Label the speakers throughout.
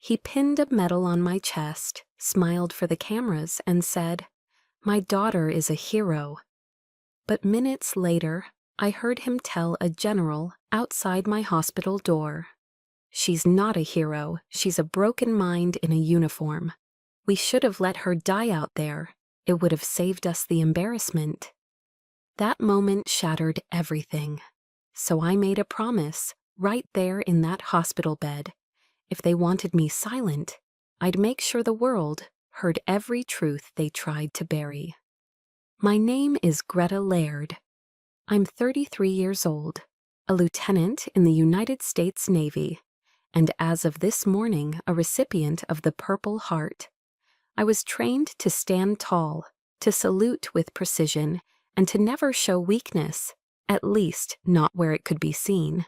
Speaker 1: He pinned a medal on my chest, smiled for the cameras, and said, "My daughter is a hero." But minutes later, I heard him tell a general outside my hospital door, "She's not a hero, she's a broken mind in a uniform. We should have let her die out there. It would have saved us the embarrassment." That moment shattered everything. So I made a promise, right there in that hospital bed. If they wanted me silent, I'd make sure the world heard every truth they tried to bury. My name is Greta Laird. I'm 33 years old, a lieutenant in the United States Navy, and as of this morning, a recipient of the Purple Heart. I was trained to stand tall, to salute with precision, and to never show weakness, at least not where it could be seen.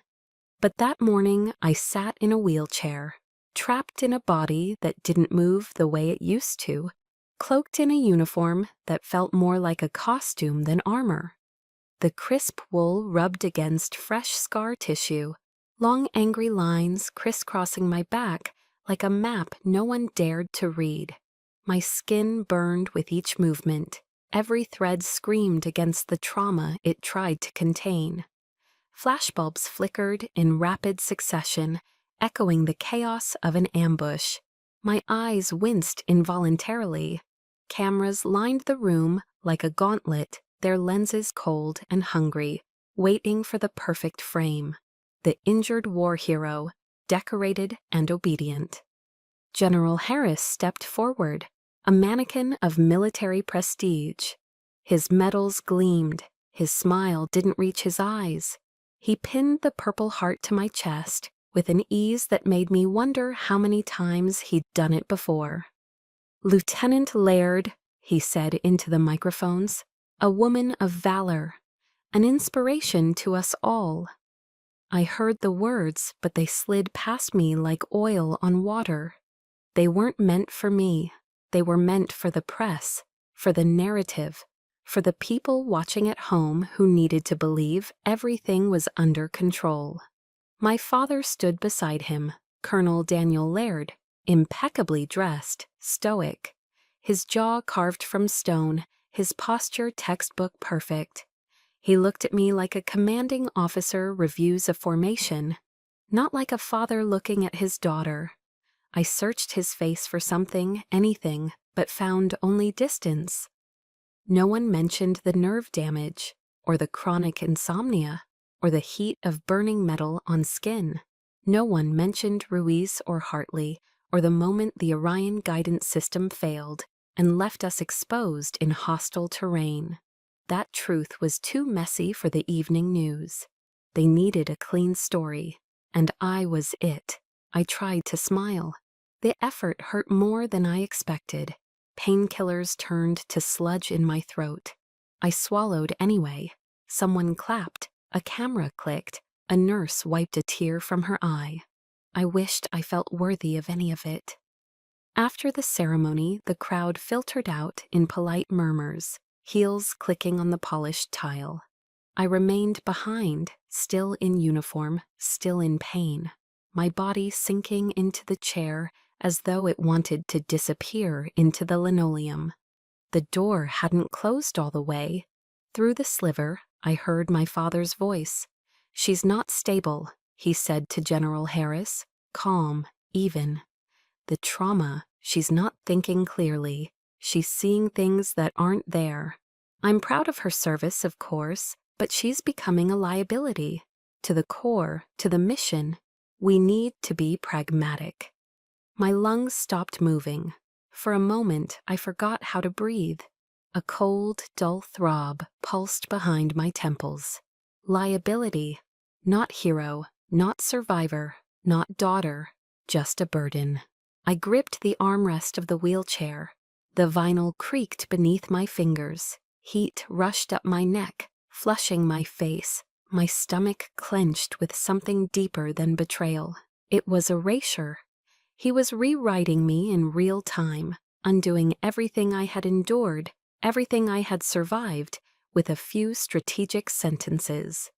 Speaker 1: But that morning I sat in a wheelchair, trapped in a body that didn't move the way it used to, cloaked in a uniform that felt more like a costume than armor. The crisp wool rubbed against fresh scar tissue, long angry lines crisscrossing my back like a map no one dared to read. My skin burned with each movement. Every thread screamed against the trauma it tried to contain. Flashbulbs flickered in rapid succession, echoing the chaos of an ambush. My eyes winced involuntarily. Cameras lined the room like a gauntlet, their lenses cold and hungry, waiting for the perfect frame. The injured war hero, decorated and obedient. General Harris stepped forward, a mannequin of military prestige. His medals gleamed, his smile didn't reach his eyes. He pinned the Purple Heart to my chest with an ease that made me wonder how many times he'd done it before. "Lieutenant Laird," he said into the microphones, "a woman of valor, an inspiration to us all." I heard the words, but they slid past me like oil on water. They weren't meant for me. They were meant for the press, for the narrative, for the people watching at home who needed to believe everything was under control. My father stood beside him, Colonel Daniel Laird, impeccably dressed, stoic, his jaw carved from stone, his posture textbook perfect. He looked at me like a commanding officer reviews a formation, not like a father looking at his daughter. I searched his face for something, anything, but found only distance. No one mentioned the nerve damage, or the chronic insomnia, or the heat of burning metal on skin. No one mentioned Ruiz or Hartley, or the moment the Orion guidance system failed and left us exposed in hostile terrain. That truth was too messy for the evening news. They needed a clean story, and I was it. I tried to smile. The effort hurt more than I expected. Painkillers turned to sludge in my throat. I swallowed anyway. Someone clapped, a camera clicked, a nurse wiped a tear from her eye. I wished I felt worthy of any of it. After the ceremony, the crowd filtered out in polite murmurs, heels clicking on the polished tile. I remained behind, still in uniform, still in pain, my body sinking into the chair as though it wanted to disappear into the linoleum. The door hadn't closed all the way. Through the sliver, I heard my father's voice. "She's not stable," he said to General Harris, calm, even. "The trauma, she's not thinking clearly. She's seeing things that aren't there. I'm proud of her service, of course, but she's becoming a liability. To the Corps, to the mission. We need to be pragmatic." My lungs stopped moving. For a moment, I forgot how to breathe. A cold, dull throb pulsed behind my temples. Liability. Not hero, not survivor, not daughter, just a burden. I gripped the armrest of the wheelchair. The vinyl creaked beneath my fingers. Heat rushed up my neck, flushing my face. My stomach clenched with something deeper than betrayal. It was erasure. He was rewriting me in real time, undoing everything I had endured, everything I had survived, with a few strategic sentences.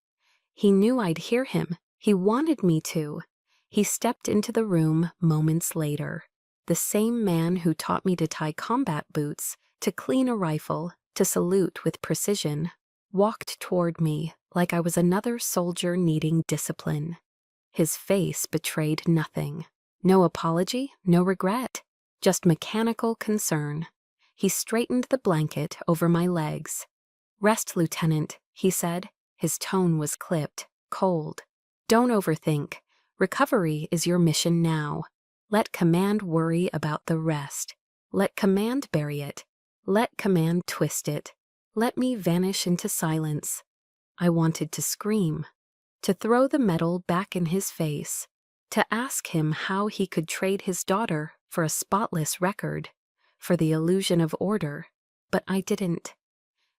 Speaker 1: He knew I'd hear him. He wanted me to. He stepped into the room moments later. The same man who taught me to tie combat boots, to clean a rifle, to salute with precision, walked toward me like I was another soldier needing discipline. His face betrayed nothing. No apology, no regret, just mechanical concern. He straightened the blanket over my legs. "Rest, Lieutenant," he said. His tone was clipped, cold. "Don't overthink. Recovery is your mission now. Let command worry about the rest. Let command bury it. Let command twist it. Let me vanish into silence." I wanted to scream, to throw the medal back in his face, to ask him how he could trade his daughter for a spotless record, for the illusion of order, but I didn't,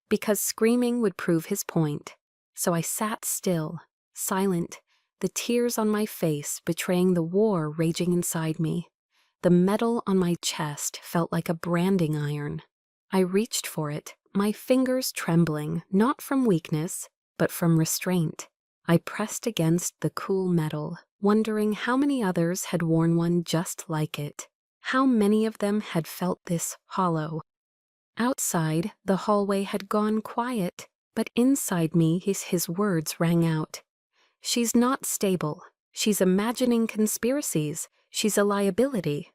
Speaker 1: because screaming would prove his point. So I sat still, silent, the tears on my face betraying the war raging inside me. The metal on my chest felt like a branding iron. I reached for it, my fingers trembling, not from weakness, but from restraint. I pressed against the cool metal, wondering how many others had worn one just like it. How many of them had felt this hollow. Outside, the hallway had gone quiet, but inside me his words rang out. "She's not stable. She's imagining conspiracies. She's a liability."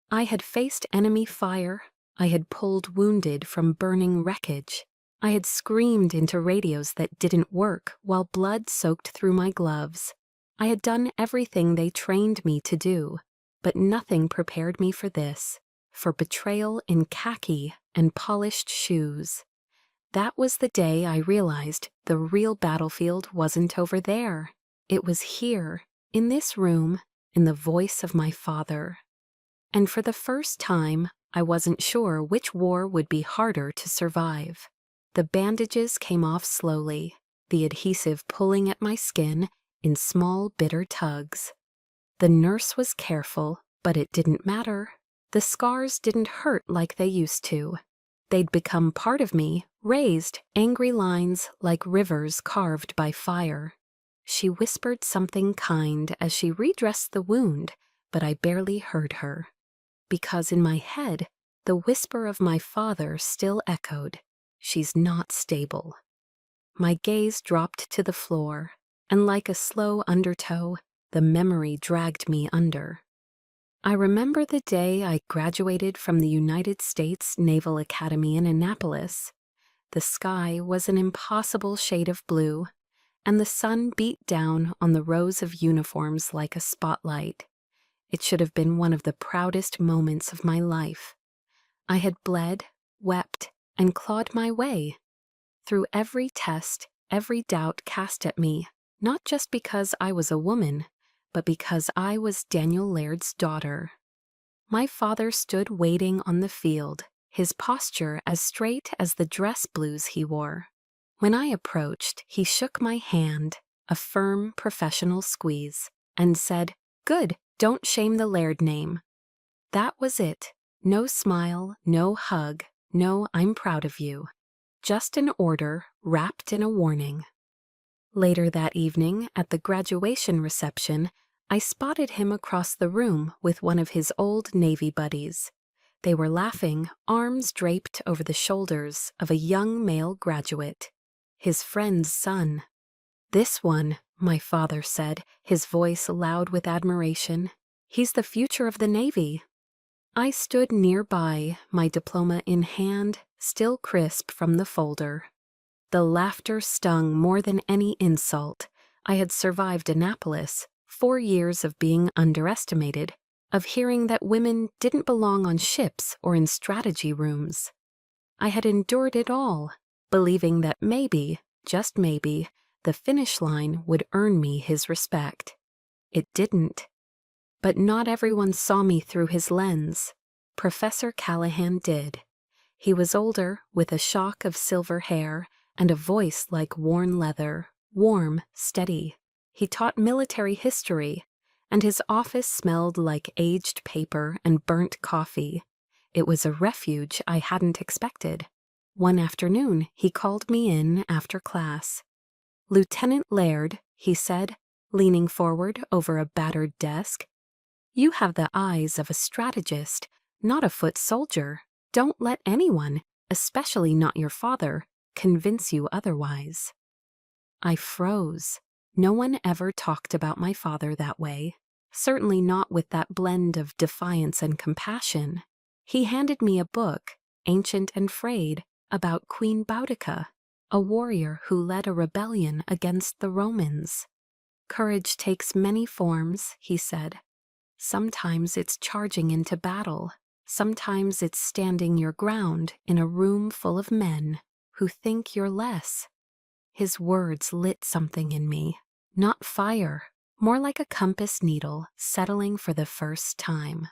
Speaker 1: I had faced enemy fire. I had pulled wounded from burning wreckage. I had screamed into radios that didn't work while blood soaked through my gloves. I had done everything they trained me to do, but nothing prepared me for this, for betrayal in khaki and polished shoes. That was the day I realized the real battlefield wasn't over there. It was here, in this room, in the voice of my father. And for the first time, I wasn't sure which war would be harder to survive. The bandages came off slowly, the adhesive pulling at my skin in small, bitter tugs. The nurse was careful, but it didn't matter. The scars didn't hurt like they used to. They'd become part of me, raised, angry lines like rivers carved by fire. She whispered something kind as she redressed the wound, but I barely heard her. Because in my head, the whisper of my father still echoed, "She's not stable." My gaze dropped to the floor, and like a slow undertow, the memory dragged me under. I remember the day I graduated from the United States Naval Academy in Annapolis. The sky was an impossible shade of blue, and the sun beat down on the rows of uniforms like a spotlight. It should have been one of the proudest moments of my life. I had bled, wept, and clawed my way through every test, every doubt cast at me, not just because I was a woman, but because I was Daniel Laird's daughter. My father stood waiting on the field, his posture as straight as the dress blues he wore. When I approached, he shook my hand, a firm, professional squeeze, and said, "Good, don't shame the Laird name." That was it. No smile, no hug, no "I'm proud of you." Just an order wrapped in a warning. Later that evening, at the graduation reception, I spotted him across the room with one of his old Navy buddies. They were laughing, arms draped over the shoulders of a young male graduate, his friend's son. "This one," my father said, his voice loud with admiration. "He's the future of the Navy." I stood nearby, my diploma in hand, still crisp from the folder. The laughter stung more than any insult. I had survived Annapolis, 4 years of being underestimated, of hearing that women didn't belong on ships or in strategy rooms. I had endured it all, believing that maybe, just maybe, the finish line would earn me his respect. It didn't. But not everyone saw me through his lens. Professor Callahan did. He was older, with a shock of silver hair and a voice like worn leather, warm, steady. He taught military history, and his office smelled like aged paper and burnt coffee. It was a refuge I hadn't expected. One afternoon, he called me in after class. "Lieutenant Laird," he said, leaning forward over a battered desk. "You have the eyes of a strategist, not a foot soldier. Don't let anyone, especially not your father, convince you otherwise." I froze. No one ever talked about my father that way, certainly not with that blend of defiance and compassion. He handed me a book, ancient and frayed, about Queen Boudica, a warrior who led a rebellion against the Romans. "Courage takes many forms," he said. "Sometimes it's charging into battle. Sometimes it's standing your ground in a room full of men who think you're less." His words lit something in me. Not fire, more like a compass needle settling for the first time.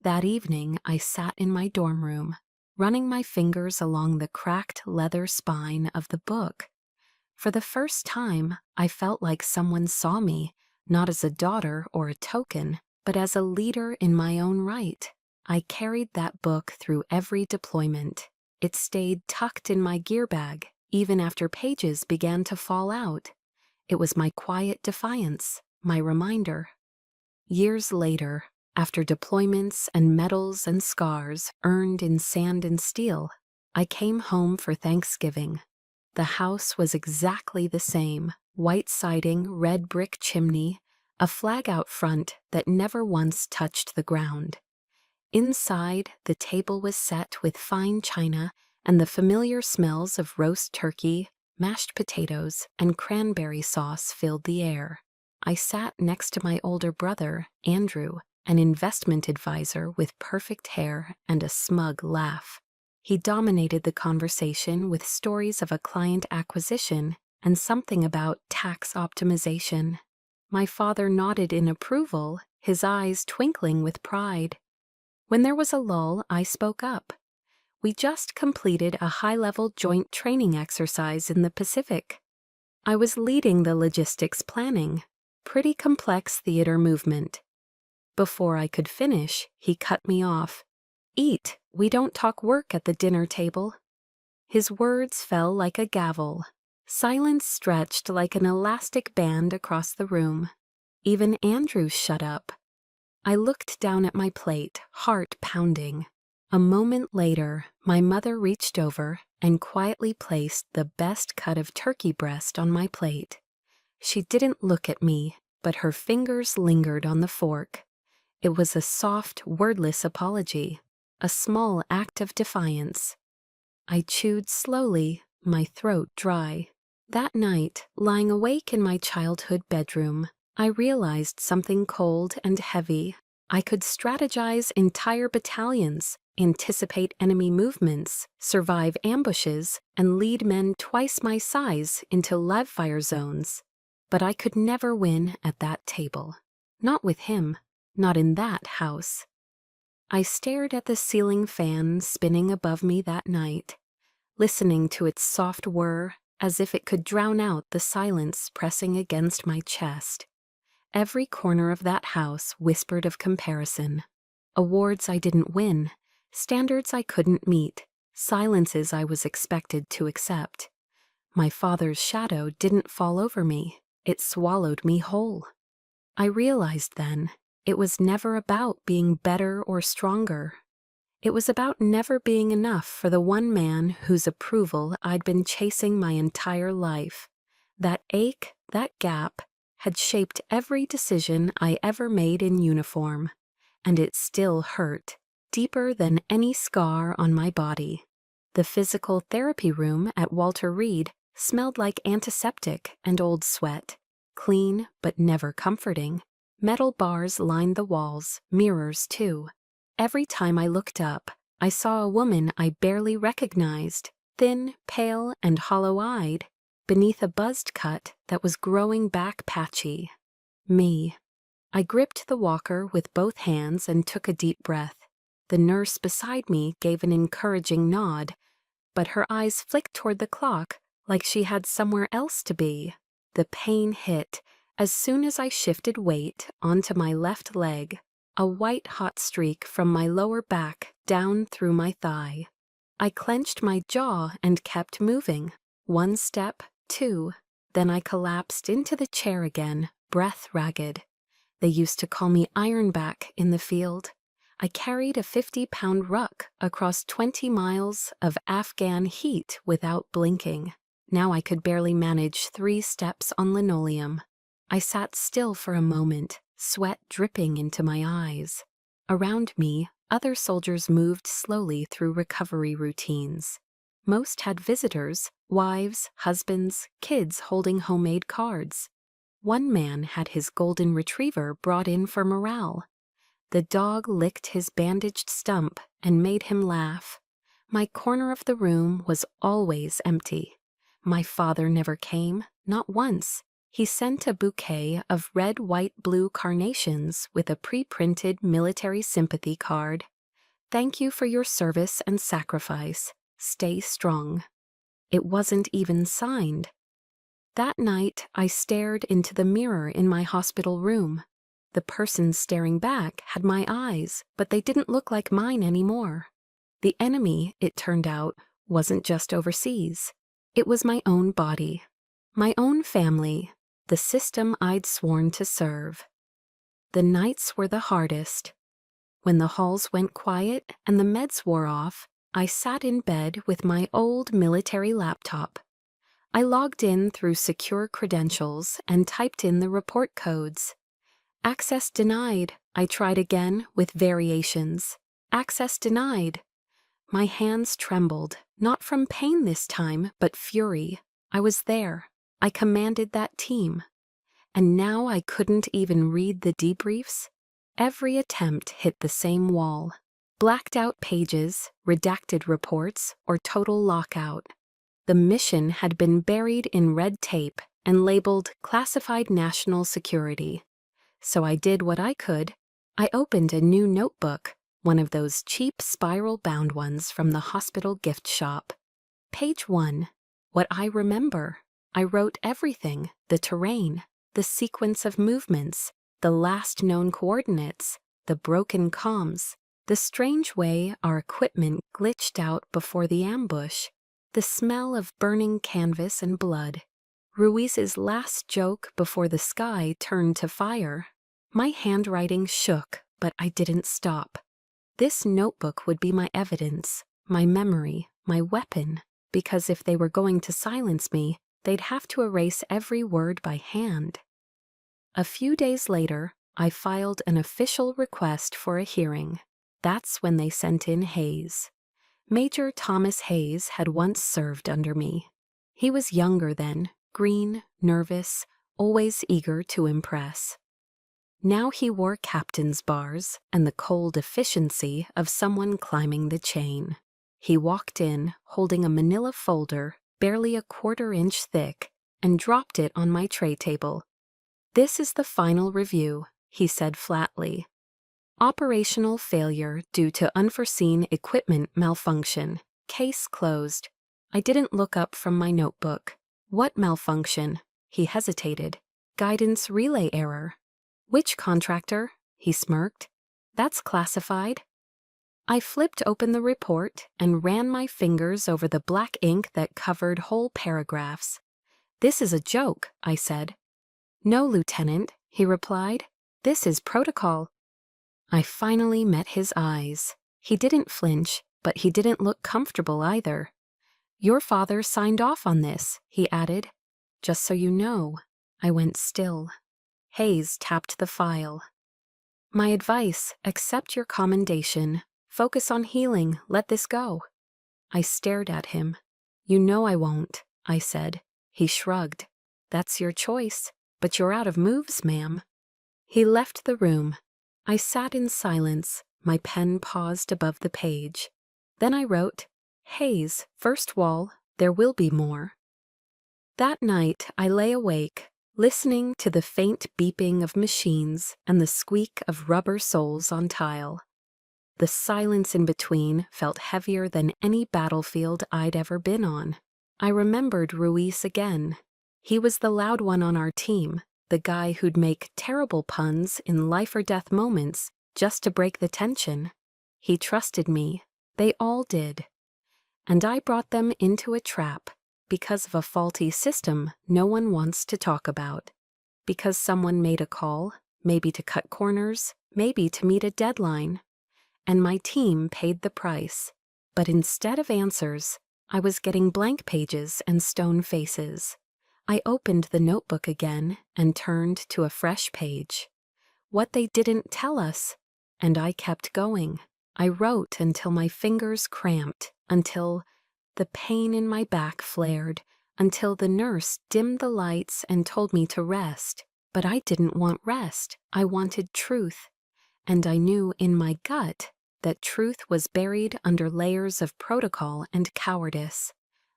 Speaker 1: That evening, I sat in my dorm room, running my fingers along the cracked leather spine of the book. For the first time, I felt like someone saw me, not as a daughter or a token, but as a leader in my own right. I carried that book through every deployment. It stayed tucked in my gear bag, even after pages began to fall out. It was my quiet defiance, my reminder. Years later, after deployments and medals and scars earned in sand and steel, I came home for Thanksgiving. The house was exactly the same: white siding, red brick chimney, a flag out front that never once touched the ground. Inside, the table was set with fine china, and the familiar smells of roast turkey, mashed potatoes, and cranberry sauce filled the air. I sat next to my older brother, Andrew, an investment advisor with perfect hair and a smug laugh. He dominated the conversation with stories of a client acquisition and something about tax optimization. My father nodded in approval, his eyes twinkling with pride. When there was a lull, I spoke up. "We just completed a high-level joint training exercise in the Pacific." I was leading the logistics planning. Pretty complex theater movement. Before I could finish, he cut me off. "Eat. We don't talk work at the dinner table." His words fell like a gavel. Silence stretched like an elastic band across the room. Even Andrew shut up. I looked down at my plate, heart pounding. A moment later, my mother reached over and quietly placed the best cut of turkey breast on my plate. She didn't look at me, but her fingers lingered on the fork. It was a soft, wordless apology, a small act of defiance. I chewed slowly, my throat dry. That night, lying awake in my childhood bedroom, I realized something cold and heavy. I could strategize entire battalions, anticipate enemy movements, survive ambushes, and lead men twice my size into live-fire zones. But I could never win at that table. Not with him, not in that house. I stared at the ceiling fan spinning above me that night, listening to its soft whir as if it could drown out the silence pressing against my chest. Every corner of that house whispered of comparison. Awards I didn't win, standards I couldn't meet, silences I was expected to accept. My father's shadow didn't fall over me. It swallowed me whole. I realized then, it was never about being better or stronger. It was about never being enough for the one man whose approval I'd been chasing my entire life. That ache, that gap, had shaped every decision I ever made in uniform, and it still hurt, deeper than any scar on my body. The physical therapy room at Walter Reed smelled like antiseptic and old sweat, clean but never comforting. Metal bars lined the walls, mirrors too. Every time I looked up, I saw a woman I barely recognized, thin, pale, and hollow-eyed, beneath a buzzed cut that was growing back patchy. Me. I gripped the walker with both hands and took a deep breath. The nurse beside me gave an encouraging nod, but her eyes flicked toward the clock like she had somewhere else to be. The pain hit as soon as I shifted weight onto my left leg, a white-hot streak from my lower back down through my thigh. I clenched my jaw and kept moving. One step, two, then I collapsed into the chair again, breath ragged. They used to call me Ironback in the field. I carried a 50-pound ruck across 20 miles of Afghan heat without blinking. Now I could barely manage 3 steps on linoleum. I sat still for a moment, sweat dripping into my eyes. Around me, other soldiers moved slowly through recovery routines. Most had visitors, wives, husbands, kids holding homemade cards. One man had his golden retriever brought in for morale. The dog licked his bandaged stump and made him laugh. My corner of the room was always empty. My father never came, not once. He sent a bouquet of red, white, blue carnations with a pre-printed military sympathy card. "Thank you for your service and sacrifice. Stay strong." It wasn't even signed. That night, I stared into the mirror in my hospital room. The person staring back had my eyes, but they didn't look like mine anymore. The enemy, it turned out, wasn't just overseas. It was my own body, my own family, the system I'd sworn to serve. The nights were the hardest. When the halls went quiet and the meds wore off, I sat in bed with my old military laptop. I logged in through secure credentials and typed in the report codes. "Access denied." I tried again with variations. "Access denied." My hands trembled, not from pain this time, but fury. I was there. I commanded that team. And now I couldn't even read the debriefs. Every attempt hit the same wall. Blacked out pages, redacted reports, or total lockout. The mission had been buried in red tape and labeled Classified National Security. So I did what I could. I opened a new notebook, one of those cheap spiral-bound ones from the hospital gift shop. Page 1. What I remember. I wrote everything: the terrain, the sequence of movements, the last known coordinates, the broken comms, the strange way our equipment glitched out before the ambush, the smell of burning canvas and blood, Ruiz's last joke before the sky turned to fire. My handwriting shook, but I didn't stop. This notebook would be my evidence, my memory, my weapon, because if they were going to silence me, they'd have to erase every word by hand. A few days later, I filed an official request for a hearing. That's when they sent in Hayes. Major Thomas Hayes had once served under me. He was younger then, green, nervous, always eager to impress. Now he wore captain's bars and the cold efficiency of someone climbing the chain. He walked in, holding a manila folder, barely a quarter-inch thick, and dropped it on my tray table. "This is the final review," he said flatly. "Operational failure due to unforeseen equipment malfunction. Case closed." I didn't look up from my notebook. "What malfunction?" He hesitated. "Guidance relay error." "Which contractor?" He smirked. "That's classified." I flipped open the report and ran my fingers over the black ink that covered whole paragraphs. "This is a joke," I said. "No, Lieutenant," he replied. "This is protocol." I finally met his eyes. He didn't flinch, but he didn't look comfortable either. "Your father signed off on this," he added. "Just so you know." I went still. Hayes tapped the file. "My advice: accept your commendation. Focus on healing. Let this go." I stared at him. "You know I won't," I said. He shrugged. "That's your choice, but you're out of moves, ma'am." He left the room. I sat in silence, my pen paused above the page. Then I wrote, "Hayes, first wall, there will be more." That night I lay awake, listening to the faint beeping of machines and the squeak of rubber soles on tile. The silence in between felt heavier than any battlefield I'd ever been on. I remembered Ruiz again. He was the loud one on our team, the guy who'd make terrible puns in life-or-death moments just to break the tension. He trusted me. They all did. And I brought them into a trap because of a faulty system no one wants to talk about. because someone made a call, maybe to cut corners, maybe to meet a deadline. And my team paid the price. But instead of answers, I was getting blank pages and stone faces. I opened the notebook again and turned to a fresh page. What they didn't tell us. And I kept going. I wrote until my fingers cramped, until the pain in my back flared, until the nurse dimmed the lights and told me to rest. But I didn't want rest. I wanted truth. And I knew in my gut that truth was buried under layers of protocol and cowardice.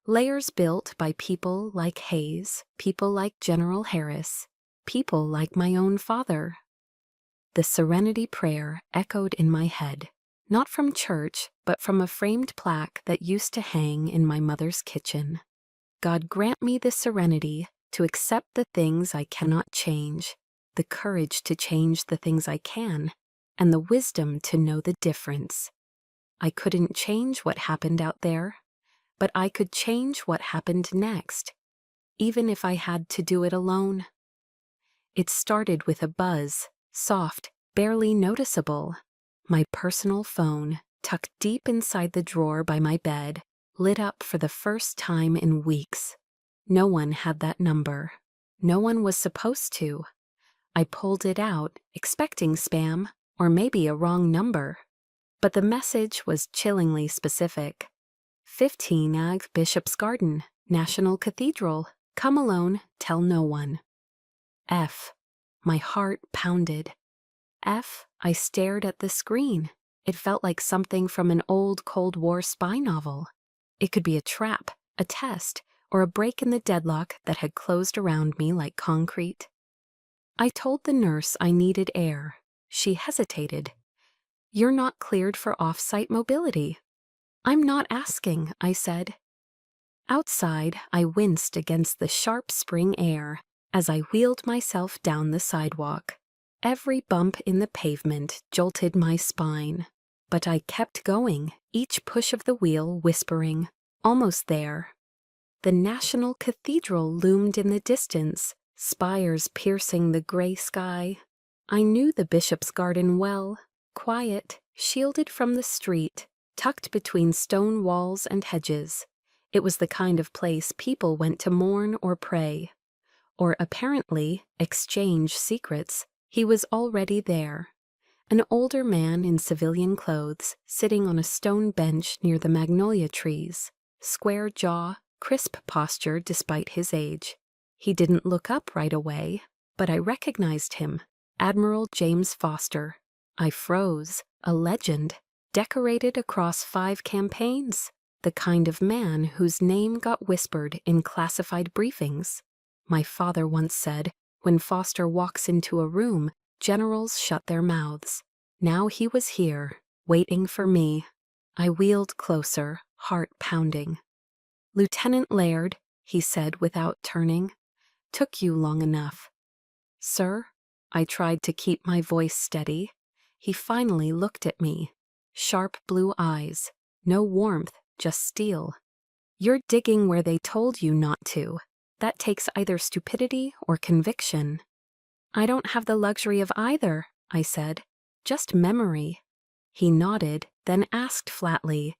Speaker 1: Layers built by people like Hayes, people like General Harris, people like my own father. The Serenity Prayer echoed in my head, not from church, but from a framed plaque that used to hang in my mother's kitchen. God grant me the serenity to accept the things I cannot change, the courage to change the things I can, and the wisdom to know the difference. I couldn't change what happened out there, but I could change what happened next, even if I had to do it alone. It started with a buzz, soft, barely noticeable. My personal phone, tucked deep inside the drawer by my bed, lit up for the first time in weeks. No one had that number. No one was supposed to. I pulled it out, expecting spam, or maybe a wrong number. But the message was chillingly specific. 15 Ag Bishop's Garden, National Cathedral. Come alone, tell no one. F. My heart pounded. F. I stared at the screen. It felt like something from an old Cold War spy novel. It could be a trap, a test, or a break in the deadlock that had closed around me like concrete. I told the nurse I needed air. She hesitated. You're not cleared for off-site mobility. I'm not asking, I said. Outside, I winced against the sharp spring air as I wheeled myself down the sidewalk. Every bump in the pavement jolted my spine, but I kept going, each push of the wheel whispering, almost there. The National Cathedral loomed in the distance, spires piercing the gray sky. I knew the Bishop's Garden well, quiet, shielded from the street, tucked between stone walls and hedges. It was the kind of place people went to mourn or pray, or apparently exchange secrets. He was already there, an older man in civilian clothes, sitting on a stone bench near the magnolia trees, square jaw, crisp posture despite his age. He didn't look up right away, but I recognized him, Admiral James Foster. I froze, a legend, decorated across 5 campaigns, the kind of man whose name got whispered in classified briefings. My father once said, when Foster walks into a room, generals shut their mouths. Now he was here, waiting for me. I wheeled closer, heart pounding. Lieutenant Laird, he said without turning, took you long enough. Sir? I tried to keep my voice steady. He finally looked at me. Sharp blue eyes. No warmth, just steel. You're digging where they told you not to. That takes either stupidity or conviction. I don't have the luxury of either, I said. Just memory. He nodded, then asked flatly,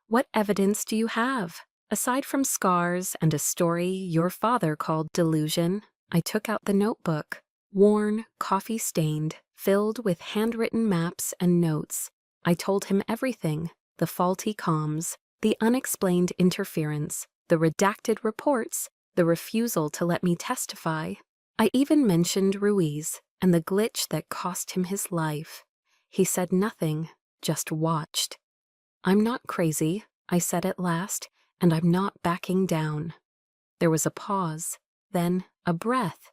Speaker 1: What evidence do you have? Aside from scars and a story your father called delusion. I took out the notebook, worn, coffee-stained, filled with handwritten maps and notes. I told him everything, the faulty comms, the unexplained interference, the redacted reports, the refusal to let me testify. I even mentioned Ruiz and the glitch that cost him his life. He said nothing, just watched. I'm not crazy, I said at last, and I'm not backing down. There was a pause, then a breath.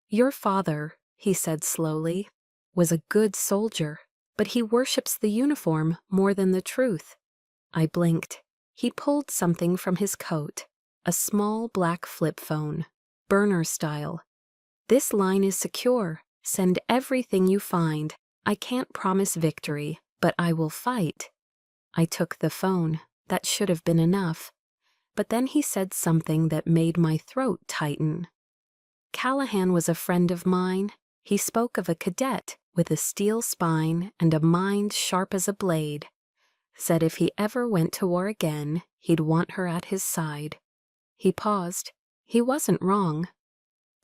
Speaker 1: Your father, he said slowly, was a good soldier, but he worships the uniform more than the truth. I blinked. He pulled something from his coat, a small black flip phone, burner style. This line is secure. Send everything you find. I can't promise victory, but I will fight. I took the phone. That should have been enough. But then he said something that made my throat tighten. Callahan was a friend of mine. He spoke of a cadet with a steel spine and a mind sharp as a blade. Said if he ever went to war again, he'd want her at his side. He paused. He wasn't wrong.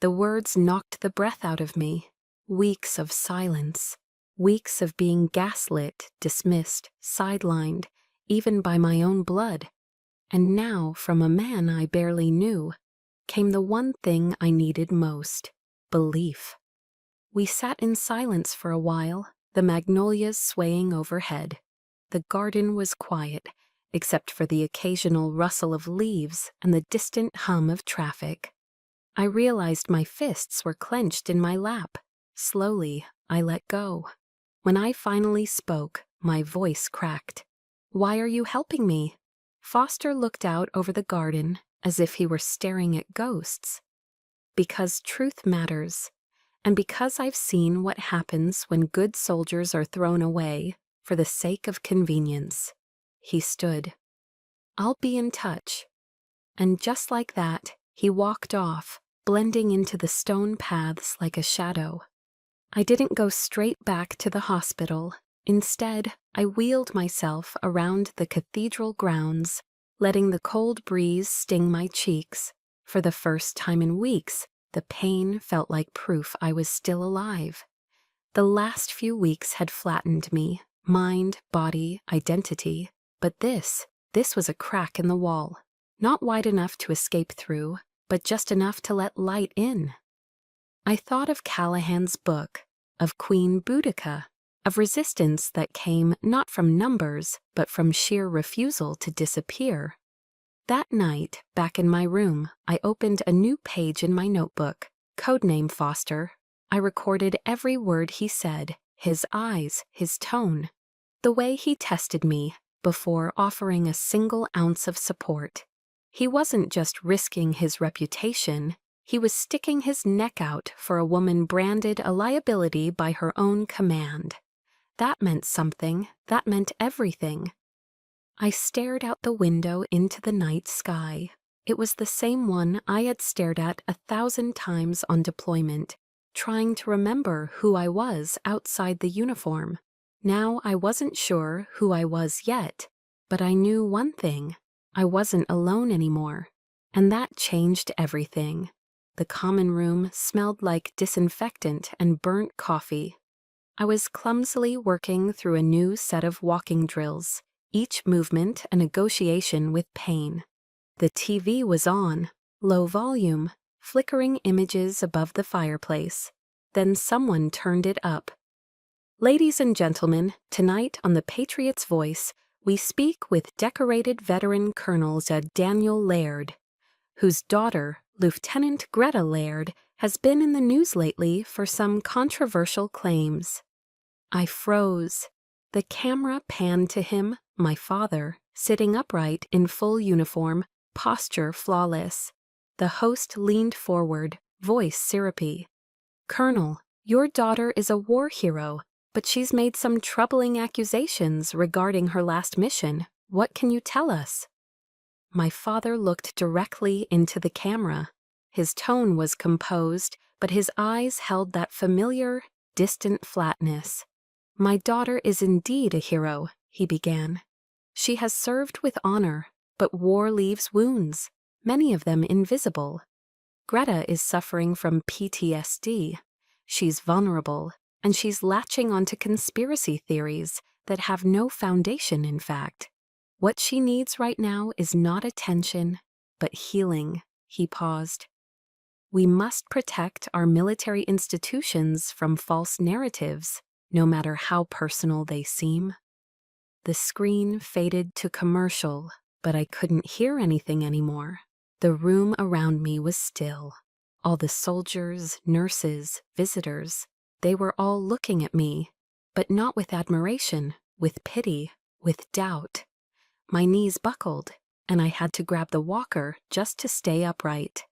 Speaker 1: The words knocked the breath out of me. Weeks of silence. Weeks of being gaslit, dismissed, sidelined, even by my own blood. And now, from a man I barely knew, came the one thing I needed most: belief. We sat in silence for a while, the magnolias swaying overhead. The garden was quiet, except for the occasional rustle of leaves and the distant hum of traffic. I realized my fists were clenched in my lap. Slowly, I let go. When I finally spoke, my voice cracked. "Why are you helping me?" Foster looked out over the garden as if he were staring at ghosts. "Because truth matters, and because I've seen what happens when good soldiers are thrown away for the sake of convenience." He stood. "I'll be in touch." And just like that, he walked off, blending into the stone paths like a shadow. I didn't go straight back to the hospital. Instead, I wheeled myself around the cathedral grounds, letting the cold breeze sting my cheeks. For the first time in weeks, the pain felt like proof I was still alive. The last few weeks had flattened me, mind, body, identity. But this was a crack in the wall. Not wide enough to escape through, but just enough to let light in. I thought of Callahan's book, of Queen Boudica, of resistance that came not from numbers, but from sheer refusal to disappear. That night, back in my room, I opened a new page in my notebook, codename Foster. I recorded every word he said, his eyes, his tone, the way he tested me before offering a single ounce of support. He wasn't just risking his reputation. He was sticking his neck out for a woman branded a liability by her own command. That meant something. That meant everything. I stared out the window into the night sky. It was the same one I had stared at 1,000 times on deployment, trying to remember who I was outside the uniform. Now I wasn't sure who I was yet, but I knew one thing. I wasn't alone anymore. And that changed everything. The common room smelled like disinfectant and burnt coffee. I was clumsily working through a new set of walking drills, each movement a negotiation with pain. The TV was on, low volume, flickering images above the fireplace. Then someone turned it up. "Ladies and gentlemen, tonight on The Patriot's Voice, we speak with decorated veteran Colonel Daniel Laird, whose daughter, Lieutenant Greta Laird, has been in the news lately for some controversial claims." I froze. The camera panned to him, my father, sitting upright in full uniform, posture flawless. The host leaned forward, voice syrupy. "Colonel, your daughter is a war hero, but she's made some troubling accusations regarding her last mission. What can you tell us?" My father looked directly into the camera. His tone was composed, but his eyes held that familiar, distant flatness. "My daughter is indeed a hero," he began. "She has served with honor, but war leaves wounds, many of them invisible. Greta is suffering from PTSD. She's vulnerable, and she's latching onto conspiracy theories that have no foundation in fact. What she needs right now is not attention, but healing." He paused. "We must protect our military institutions from false narratives, no matter how personal they seem." The screen faded to commercial, but I couldn't hear anything anymore. The room around me was still. All the soldiers, nurses, visitors, they were all looking at me, but not with admiration, with pity, with doubt. My knees buckled, and I had to grab the walker just to stay upright.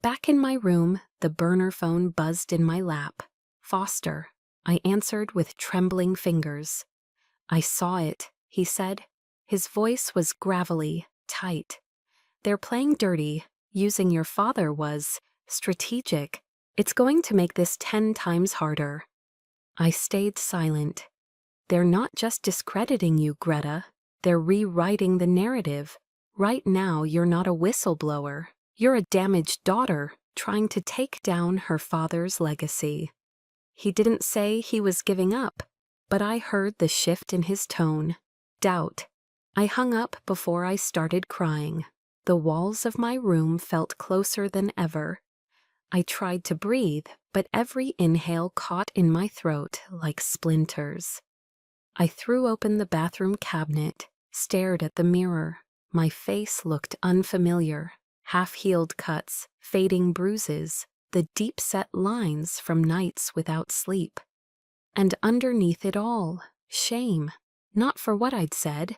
Speaker 1: Back in my room, the burner phone buzzed in my lap. "Foster," I answered with trembling fingers. "I saw it," he said. His voice was gravelly, tight. "They're playing dirty. Using your father was strategic. It's going to make this 10 times harder. I stayed silent. They're not just discrediting you, Greta. They're rewriting the narrative. Right now, you're not a whistleblower. You're a damaged daughter trying to take down her father's legacy. He didn't say he was giving up, but I heard the shift in his tone. Doubt. I hung up before I started crying. The walls of my room felt closer than ever. I tried to breathe, but every inhale caught in my throat like splinters. I threw open the bathroom cabinet, stared at the mirror. My face looked unfamiliar. Half-healed cuts, fading bruises, the deep-set lines from nights without sleep. And underneath it all, shame. Not for what I'd said,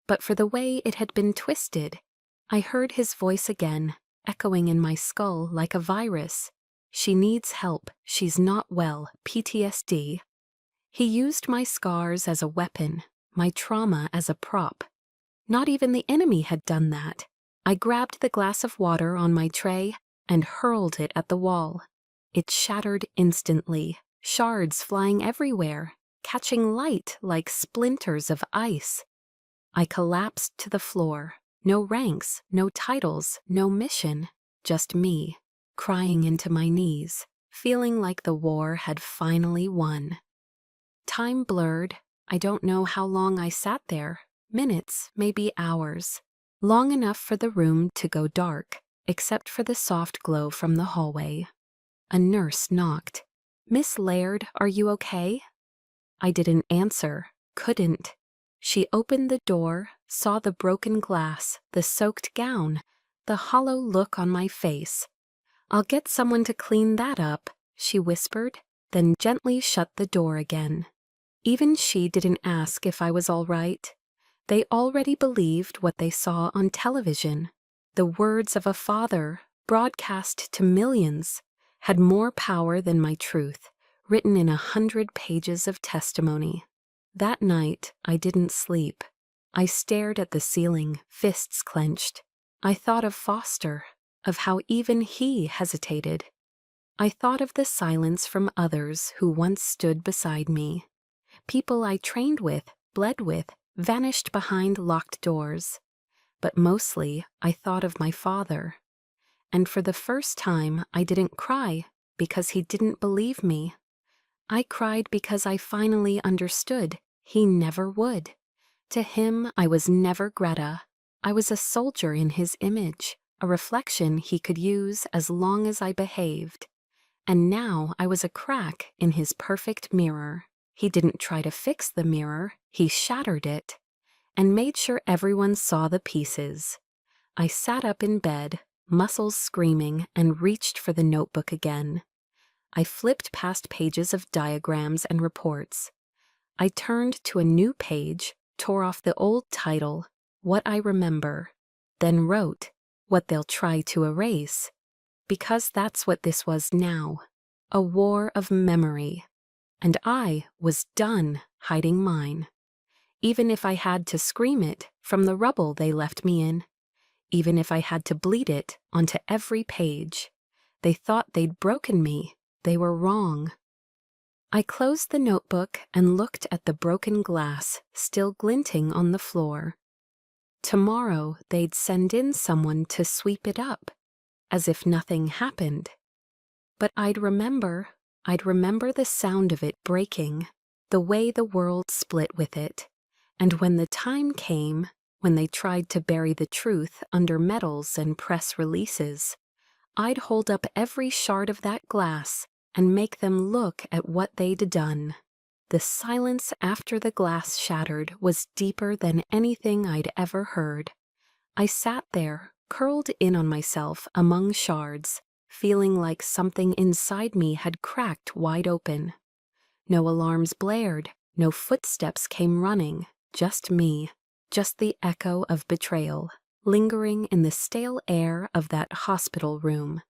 Speaker 1: but for the way it had been twisted. I heard his voice again, echoing in my skull like a virus. She needs help. She's not well. PTSD. He used my scars as a weapon, my trauma as a prop. Not even the enemy had done that. I grabbed the glass of water on my tray and hurled it at the wall. It shattered instantly, shards flying everywhere, catching light like splinters of ice. I collapsed to the floor. No ranks, no titles, no mission, just me, crying into my knees, feeling like the war had finally won. Time blurred. I don't know how long I sat there. Minutes, maybe hours. Long enough for the room to go dark, except for the soft glow from the hallway. A nurse knocked. "Miss Laird, are you okay?" I didn't answer, couldn't. She opened the door, saw the broken glass, the soaked gown, the hollow look on my face. "I'll get someone to clean that up," she whispered, then gently shut the door again. Even she didn't ask if I was all right. They already believed what they saw on television. The words of a father, broadcast to millions, had more power than my truth, written in 100 pages of testimony. That night, I didn't sleep. I stared at the ceiling, fists clenched. I thought of Foster, of how even he hesitated. I thought of the silence from others who once stood beside me. People I trained with, bled with, vanished behind locked doors. But mostly, I thought of my father. And for the first time, I didn't cry because he didn't believe me. I cried because I finally understood he never would. To him, I was never Greta. I was a soldier in his image, a reflection he could use as long as I behaved. And now I was a crack in his perfect mirror. He didn't try to fix the mirror, he shattered it, and made sure everyone saw the pieces. I sat up in bed, muscles screaming, and reached for the notebook again. I flipped past pages of diagrams and reports. I turned to a new page, tore off the old title, What I Remember, then wrote, What They'll Try to Erase. Because that's what this was now, a war of memory. And I was done hiding mine. Even if I had to scream it from the rubble they left me in. Even if I had to bleed it onto every page. They thought they'd broken me. They were wrong. I closed the notebook and looked at the broken glass still glinting on the floor. Tomorrow they'd send in someone to sweep it up, as if nothing happened. But I'd remember the sound of it breaking, the way the world split with it. And when the time came, when they tried to bury the truth under medals and press releases, I'd hold up every shard of that glass and make them look at what they'd done. The silence after the glass shattered was deeper than anything I'd ever heard. I sat there, curled in on myself among shards, feeling like something inside me had cracked wide open. No alarms blared, no footsteps came running, just me, just the echo of betrayal, lingering in the stale air of that hospital room.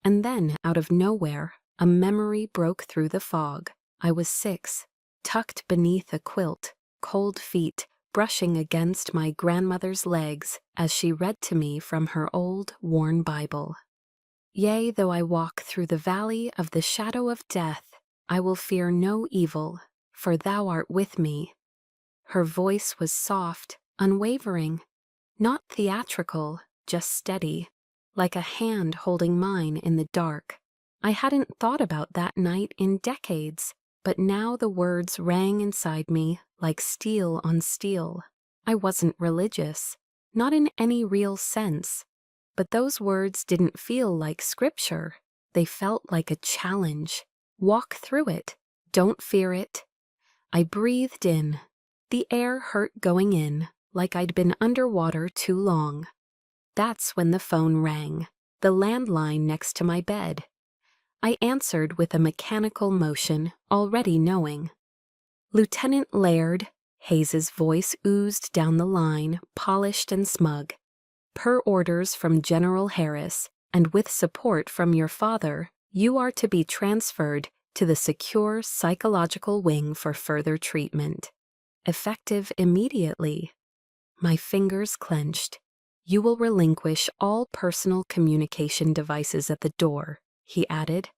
Speaker 1: And then, out of nowhere, a memory broke through the fog. I was 6, tucked beneath a quilt, cold feet brushing against my grandmother's legs as she read to me from her old, worn Bible. Yea, though I walk through the valley of the shadow of death, I will fear no evil, for thou art with me. Her voice was soft, unwavering, not theatrical, just steady, like a hand holding mine in the dark. I hadn't thought about that night in decades, but now the words rang inside me like steel on steel. I wasn't religious, not in any real sense, but those words didn't feel like scripture. They felt like a challenge. Walk through it. Don't fear it. I breathed in. The air hurt going in, like I'd been underwater too long. That's when the phone rang, the landline next to my bed. I answered with a mechanical motion, already knowing. Lieutenant Laird, Hayes's voice oozed down the line, polished and smug. Per orders from General Harris, and with support from your father, you are to be transferred to the secure psychological wing for further treatment. Effective immediately. My fingers clenched. You will relinquish all personal communication devices at the door, he added.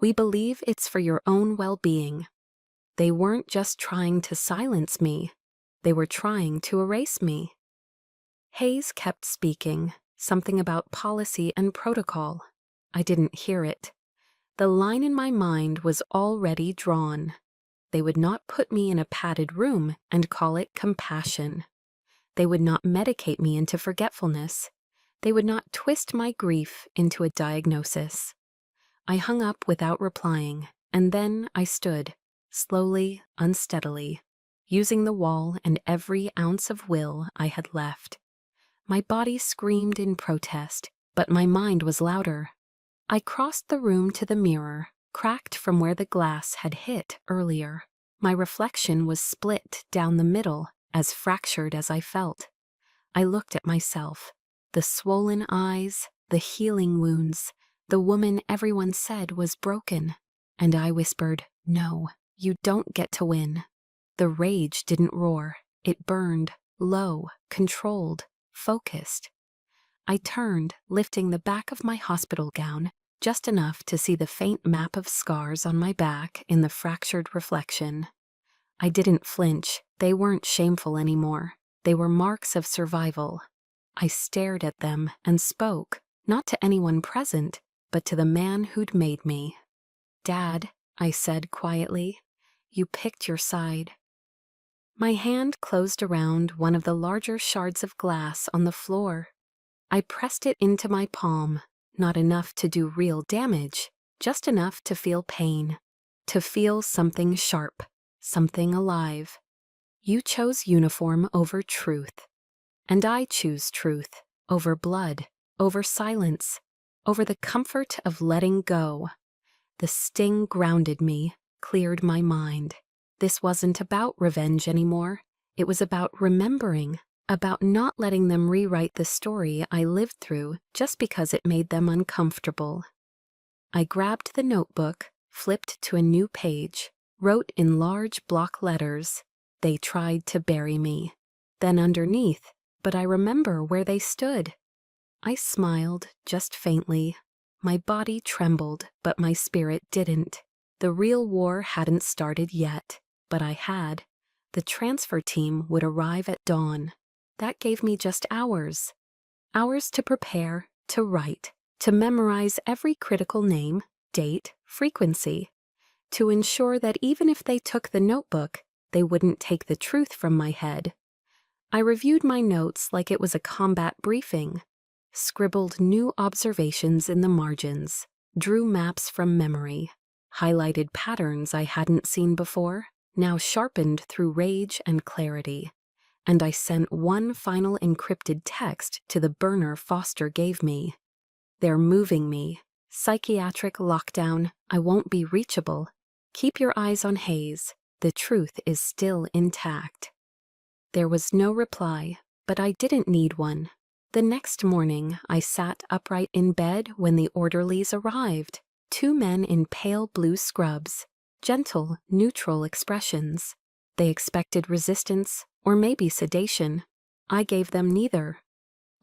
Speaker 1: We believe it's for your own well-being. They weren't just trying to silence me. They were trying to erase me. Hayes kept speaking, something about policy and protocol. I didn't hear it. The line in my mind was already drawn. They would not put me in a padded room and call it compassion. They would not medicate me into forgetfulness. They would not twist my grief into a diagnosis. I hung up without replying, and then I stood, slowly, unsteadily, using the wall and every ounce of will I had left. My body screamed in protest, but my mind was louder. I crossed the room to the mirror, cracked from where the glass had hit earlier. My reflection was split down the middle, as fractured as I felt. I looked at myself, the swollen eyes, the healing wounds, the woman everyone said was broken, and I whispered, "No, you don't get to win." The rage didn't roar. It burned, low, controlled, focused. I turned, lifting the back of my hospital gown, just enough to see the faint map of scars on my back in the fractured reflection. I didn't flinch. They weren't shameful anymore. They were marks of survival. I stared at them and spoke, not to anyone present, but to the man who'd made me. "Dad," I said quietly, "you picked your side." My hand closed around one of the larger shards of glass on the floor. I pressed it into my palm, not enough to do real damage, just enough to feel pain, to feel something sharp, something alive. You chose uniform over truth, and I choose truth over blood, over silence, over the comfort of letting go. The sting grounded me, cleared my mind. This wasn't about revenge anymore. It was about remembering, about not letting them rewrite the story I lived through just because it made them uncomfortable. I grabbed the notebook, flipped to a new page, wrote in large block letters, "They tried to bury me." Then underneath, "But I remember where they stood." I smiled, just faintly. My body trembled, but my spirit didn't. The real war hadn't started yet, but I had. The transfer team would arrive at dawn. That gave me just hours. Hours to prepare, to write, to memorize every critical name, date, frequency, to ensure that even if they took the notebook, they wouldn't take the truth from my head. I reviewed my notes like it was a combat briefing, scribbled new observations in the margins, drew maps from memory, highlighted patterns I hadn't seen before, now sharpened through rage and clarity. And I sent one final encrypted text to the burner Foster gave me. "They're moving me. Psychiatric lockdown. I won't be reachable. Keep your eyes on Hayes. The truth is still intact." There was no reply, but I didn't need one. The next morning, I sat upright in bed when the orderlies arrived. 2 men in pale blue scrubs, gentle, neutral expressions. They expected resistance, or maybe sedation. I gave them neither.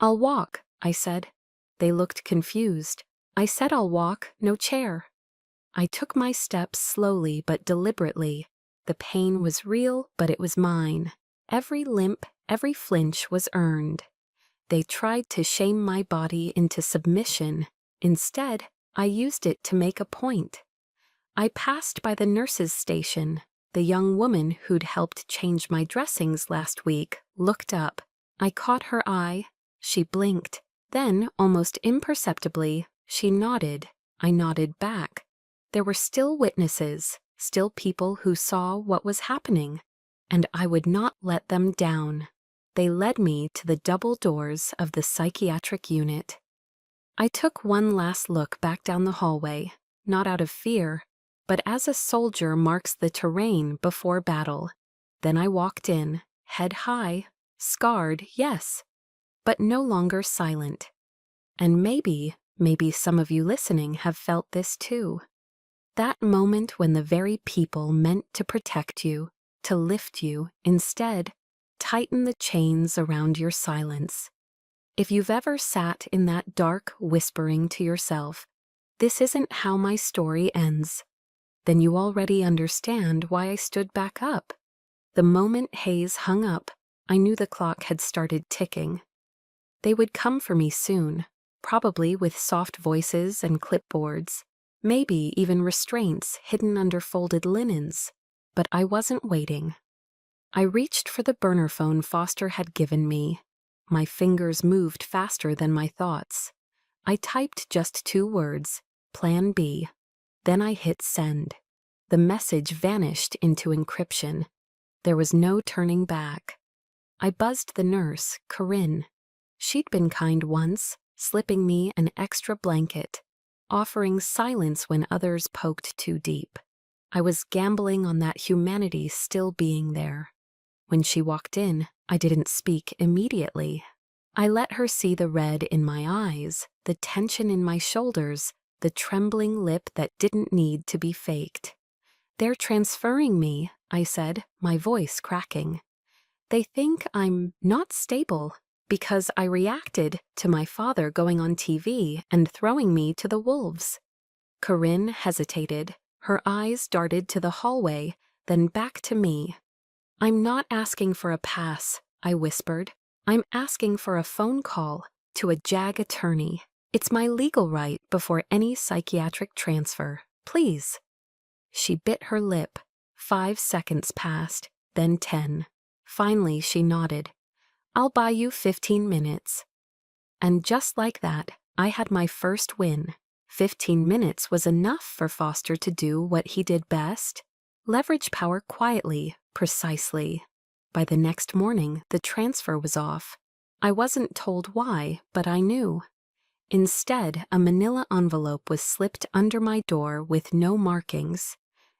Speaker 1: "I'll walk," I said. They looked confused. I said I'll walk, no chair. I took my steps slowly but deliberately. The pain was real, but it was mine. Every limp, every flinch was earned. They tried to shame my body into submission. Instead, I used it to make a point. I passed by the nurse's station. The young woman who'd helped change my dressings last week looked up. I caught her eye. She blinked. Then, almost imperceptibly, she nodded. I nodded back. There were still witnesses, still people who saw what was happening, and I would not let them down. They led me to the double doors of the psychiatric unit. I took one last look back down the hallway, not out of fear, but as a soldier marks the terrain before battle. Then I walked in, head high, scarred, yes, but no longer silent. And maybe some of you listening have felt this too. That moment when the very people meant to protect you, to lift you, instead, tighten the chains around your silence. If you've ever sat in that dark whispering to yourself, "This isn't how my story ends," then you already understand why I stood back up. The moment Hayes hung up, I knew the clock had started ticking. They would come for me soon, probably with soft voices and clipboards, maybe even restraints hidden under folded linens. But I wasn't waiting. I reached for the burner phone Foster had given me. My fingers moved faster than my thoughts. I typed just 2 words, Plan B. Then I hit send. The message vanished into encryption. There was no turning back. I buzzed the nurse, Corinne. She'd been kind once, slipping me an extra blanket, offering silence when others poked too deep. I was gambling on that humanity still being there. When she walked in, I didn't speak immediately. I let her see the red in my eyes, the tension in my shoulders, the trembling lip that didn't need to be faked. "They're transferring me," I said, my voice cracking. "They think I'm not stable because I reacted to my father going on TV and throwing me to the wolves." Corinne hesitated. Her eyes darted to the hallway, then back to me. "I'm not asking for a pass," I whispered. "I'm asking for a phone call to a JAG attorney. It's my legal right before any psychiatric transfer. Please." She bit her lip. 5 seconds passed, then 10. Finally, she nodded. "I'll buy you 15 minutes. And just like that, I had my first win. 15 minutes was enough for Foster to do what he did best: leverage power quietly, precisely. By the next morning, the transfer was off. I wasn't told why, but I knew. Instead, a manila envelope was slipped under my door with no markings,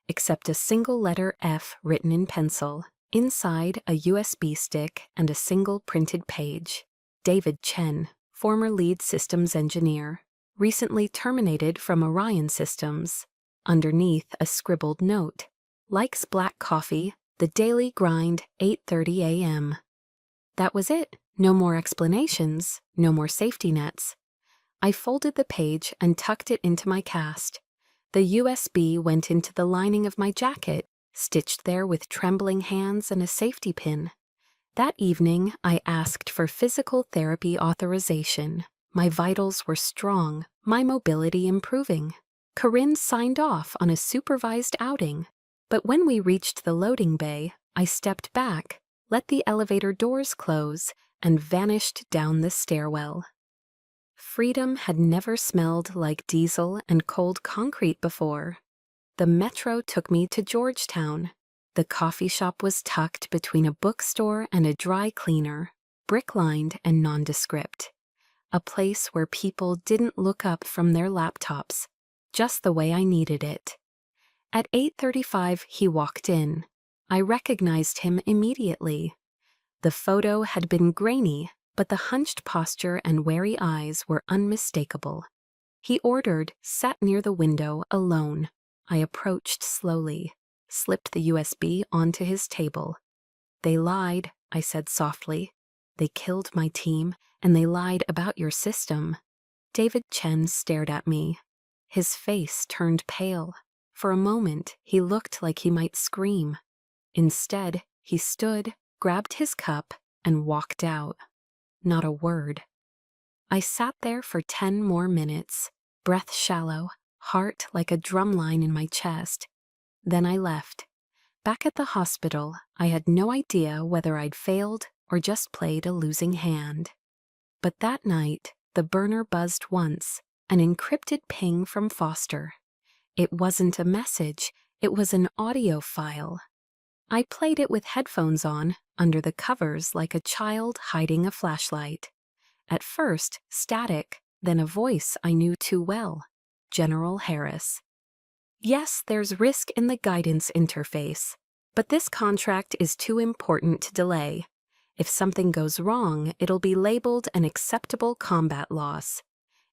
Speaker 1: except a single letter F written in pencil. Inside, a USB stick and a single printed page. David Chen, former lead systems engineer, recently terminated from Orion Systems. Underneath, a scribbled note. "Likes black coffee, the daily grind, 8:30 a.m. That was it. No more explanations, no more safety nets. I folded the page and tucked it into my cast. The USB went into the lining of my jacket, stitched there with trembling hands and a safety pin. That evening, I asked for physical therapy authorization. My vitals were strong, my mobility improving. Corinne signed off on a supervised outing. But when we reached the loading bay, I stepped back, let the elevator doors close, and vanished down the stairwell. Freedom had never smelled like diesel and cold concrete before. The metro took me to Georgetown. The coffee shop was tucked between a bookstore and a dry cleaner, brick-lined and nondescript. A place where people didn't look up from their laptops, just the way I needed it. At 8:35, he walked in. I recognized him immediately. The photo had been grainy, but the hunched posture and wary eyes were unmistakable. He ordered, sat near the window, alone. I approached slowly, slipped the USB onto his table. "They lied," I said softly. "They killed my team, and they lied about your system. David Chen stared at me. His face turned pale. For a moment, he looked like he might scream. Instead, he stood, grabbed his cup, and walked out. Not a word. I sat there for 10 more minutes, breath shallow, heart like a drumline in my chest. Then I left. Back at the hospital, I had no idea whether I'd failed or just played a losing hand. But that night, the burner buzzed once, an encrypted ping from Foster. It wasn't a message, it was an audio file. I played it with headphones on, under the covers like a child hiding a flashlight. At first, static, then a voice I knew too well. General Harris. Yes, there's risk in the guidance interface, but this contract is too important to delay. If something goes wrong, it'll be labeled an acceptable combat loss.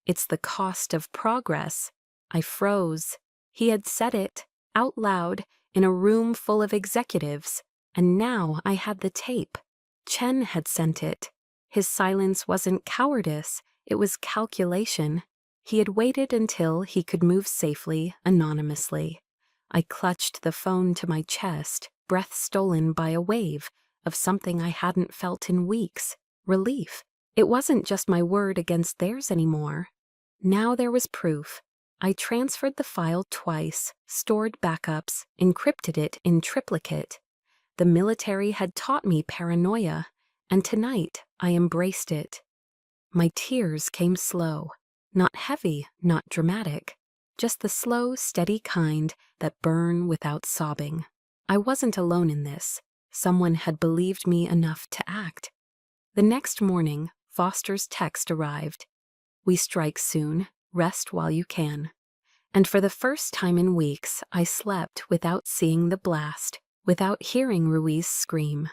Speaker 1: It's the cost of progress. I froze. He had said it, out loud, in a room full of executives, and now I had the tape. Chen had sent it. His silence wasn't cowardice, it was calculation. He had waited until he could move safely, anonymously. I clutched the phone to my chest, breath stolen by a wave of something I hadn't felt in weeks. Relief. It wasn't just my word against theirs anymore. Now there was proof. I transferred the file twice, stored backups, encrypted it in triplicate. The military had taught me paranoia, and tonight I embraced it. My tears came slow. Not heavy, not dramatic. Just the slow, steady kind that burn without sobbing. I wasn't alone in this. Someone had believed me enough to act. The next morning, Foster's text arrived. We strike soon. Rest while you can. And for the first time in weeks, I slept without seeing the blast, without hearing Ruiz scream.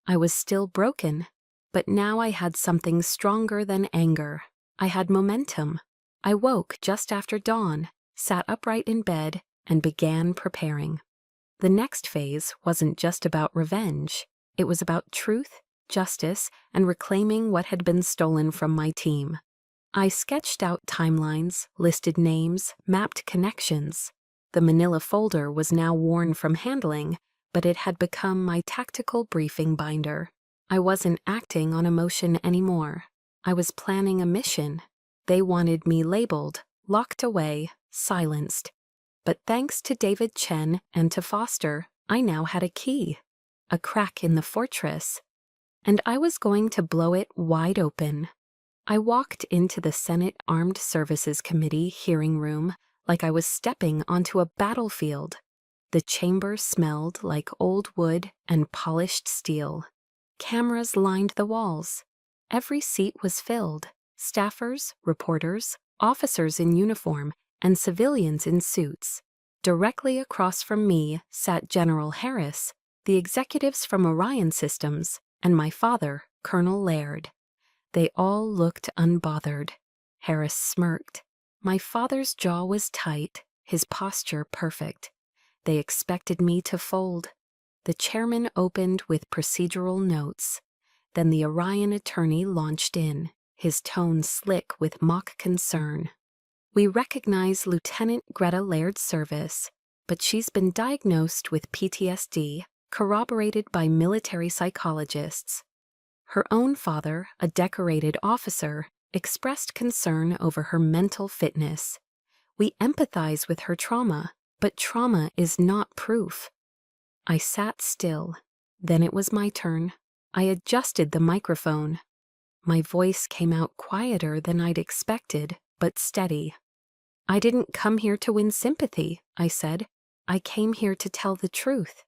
Speaker 1: I was still broken, but now I had something stronger than anger. I had momentum. I woke just after dawn, sat upright in bed, and began preparing. The next phase wasn't just about revenge. It was about truth, justice, and reclaiming what had been stolen from my team. I sketched out timelines, listed names, mapped connections. The manila folder was now worn from handling, but it had become my tactical briefing binder. I wasn't acting on emotion anymore. I was planning a mission. They wanted me labeled, locked away, silenced. But thanks to David Chen and to Foster, I now had a key, a crack in the fortress. And I was going to blow it wide open. I walked into the Senate Armed Services Committee hearing room like I was stepping onto a battlefield. The chamber smelled like old wood and polished steel. Cameras lined the walls. Every seat was filled. Staffers, reporters, officers in uniform, and civilians in suits. Directly across from me sat General Harris, the executives from Orion Systems, and my father, Colonel Laird. They all looked unbothered. Harris smirked. My father's jaw was tight, his posture perfect. They expected me to fold. The chairman opened with procedural notes. Then the Orion attorney launched in, his tone slick with mock concern. We recognize Lieutenant Greta Laird's service, but she's been diagnosed with PTSD, corroborated by military psychologists. Her own father, a decorated officer, expressed concern over her mental fitness. We empathize with her trauma, but trauma is not proof. I sat still. Then it was my turn. I adjusted the microphone. My voice came out quieter than I'd expected, but steady. I didn't come here to win sympathy, I said. I came here to tell the truth.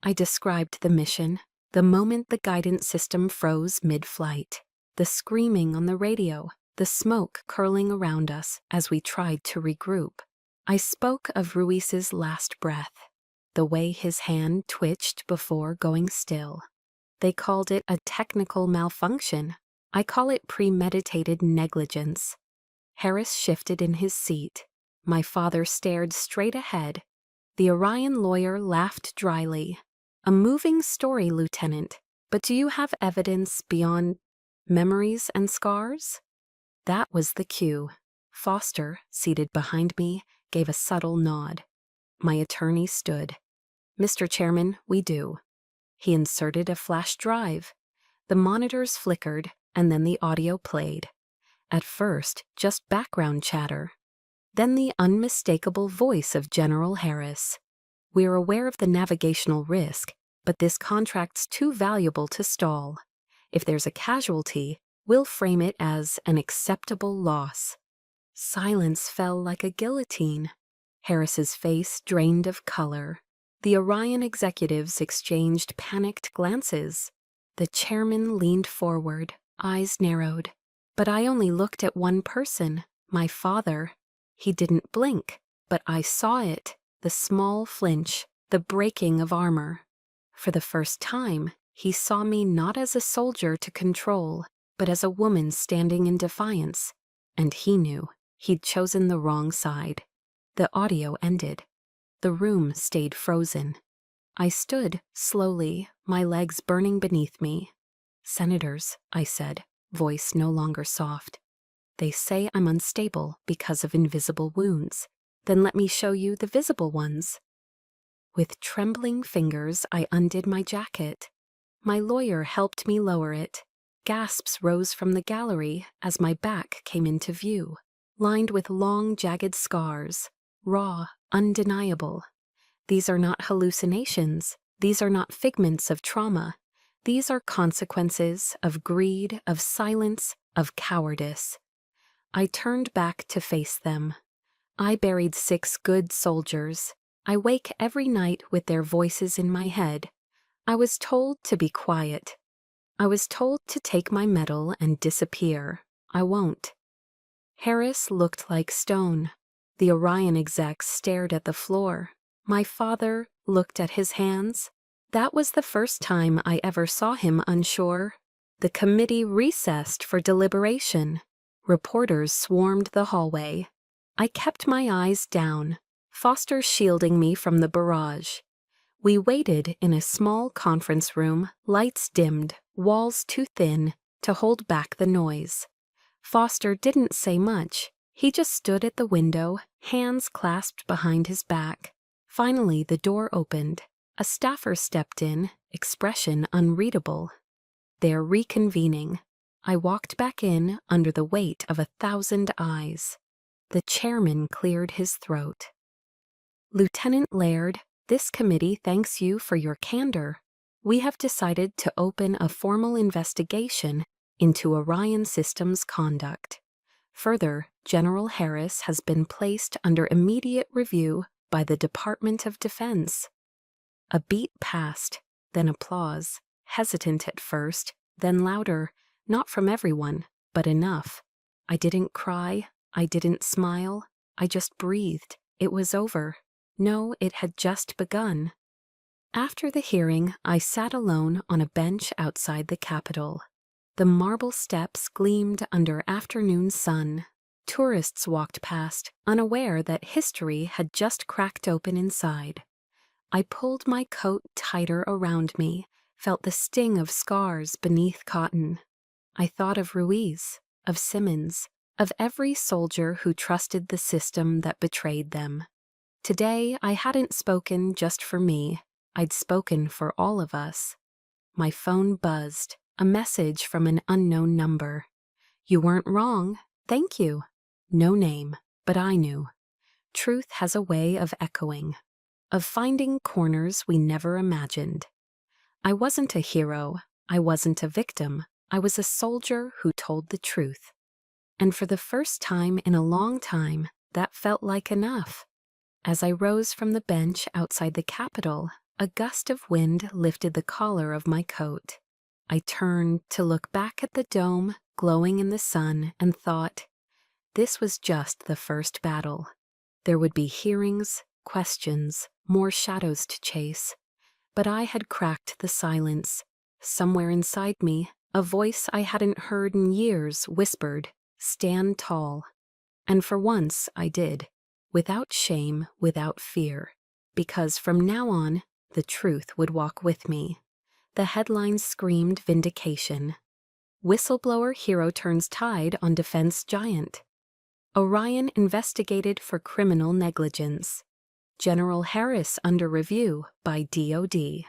Speaker 1: I described the mission, the moment the guidance system froze mid-flight, the screaming on the radio, the smoke curling around us as we tried to regroup. I spoke of Ruiz's last breath, the way his hand twitched before going still. They called it a technical malfunction. I call it premeditated negligence. Harris shifted in his seat. My father stared straight ahead. The Orion lawyer laughed dryly. A moving story, Lieutenant, but do you have evidence beyond memories and scars? That was the cue. Foster, seated behind me, gave a subtle nod. My attorney stood. "Mr. Chairman, we do." He inserted a flash drive. The monitors flickered, and then the audio played. At first, just background chatter. Then the unmistakable voice of General Harris. "We're aware of the navigational risk, but this contract's too valuable to stall. If there's a casualty, we'll frame it as an acceptable loss." Silence fell like a guillotine. Harris's face drained of color. The Orion executives exchanged panicked glances. The chairman leaned forward, eyes narrowed. But I only looked at one person, my father. He didn't blink, but I saw it, the small flinch, the breaking of armor. For the first time, he saw me not as a soldier to control, but as a woman standing in defiance. And he knew he'd chosen the wrong side. The audio ended. The room stayed frozen. I stood, slowly, my legs burning beneath me. "Senators," I said, voice no longer soft. "They say I'm unstable because of invisible wounds. Then let me show you the visible ones." With trembling fingers, I undid my jacket. My lawyer helped me lower it. Gasps rose from the gallery as my back came into view, lined with long, jagged scars, raw, undeniable. These are not hallucinations. These are not figments of trauma. These are consequences of greed, of silence, of cowardice. I turned back to face them. I buried 6 good soldiers. I wake every night with their voices in my head. I was told to be quiet. I was told to take my medal and disappear. I won't. Harris looked like stone. The Orion execs stared at the floor. My father looked at his hands. That was the first time I ever saw him unsure. The committee recessed for deliberation. Reporters swarmed the hallway. I kept my eyes down, Foster shielding me from the barrage. We waited in a small conference room, lights dimmed, walls too thin to hold back the noise. Foster didn't say much. He just stood at the window, hands clasped behind his back. Finally, the door opened. A staffer stepped in, expression unreadable. "They're reconvening." I walked back in under the weight of 1,000 eyes. The chairman cleared his throat. "Lieutenant Laird, this committee thanks you for your candor. We have decided to open a formal investigation into Orion Systems conduct. Further, General Harris has been placed under immediate review by the Department of Defense." A beat passed, then applause, hesitant at first, then louder, not from everyone, but enough. I didn't cry, I didn't smile, I just breathed. It was over. No, it had just begun. After the hearing, I sat alone on a bench outside the Capitol. The marble steps gleamed under afternoon sun. Tourists walked past, unaware that history had just cracked open inside. I pulled my coat tighter around me, felt the sting of scars beneath cotton. I thought of Ruiz, of Simmons, of every soldier who trusted the system that betrayed them. Today, I hadn't spoken just for me. I'd spoken for all of us. My phone buzzed, a message from an unknown number. "You weren't wrong. Thank you." No name, but I knew. Truth has a way of echoing, of finding corners we never imagined. I wasn't a hero. I wasn't a victim. I was a soldier who told the truth. And for the first time in a long time, that felt like enough. As I rose from the bench outside the Capitol, a gust of wind lifted the collar of my coat. I turned to look back at the dome, glowing in the sun, and thought, this was just the first battle. There would be hearings, questions, more shadows to chase. But I had cracked the silence. Somewhere inside me, a voice I hadn't heard in years whispered, "Stand tall." And for once I did, without shame, without fear, because from now on, the truth would walk with me. The headlines screamed vindication. Whistleblower hero turns tide on defense giant. Orion investigated for criminal negligence. General Harris under review by DOD.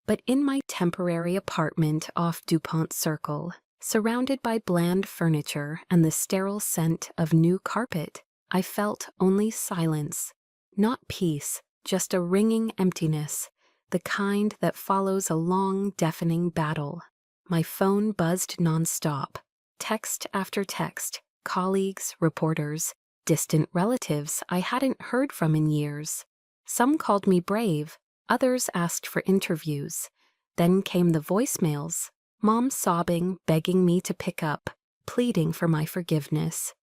Speaker 1: But in my temporary apartment off DuPont Circle, surrounded by bland furniture and the sterile scent of new carpet, I felt only silence. Not peace, just a ringing emptiness, the kind that follows a long, deafening battle. My phone buzzed nonstop. Text after text, colleagues, reporters, distant relatives I hadn't heard from in years. Some called me brave, others asked for interviews. Then came the voicemails, Mom sobbing, begging me to pick up, pleading for my forgiveness.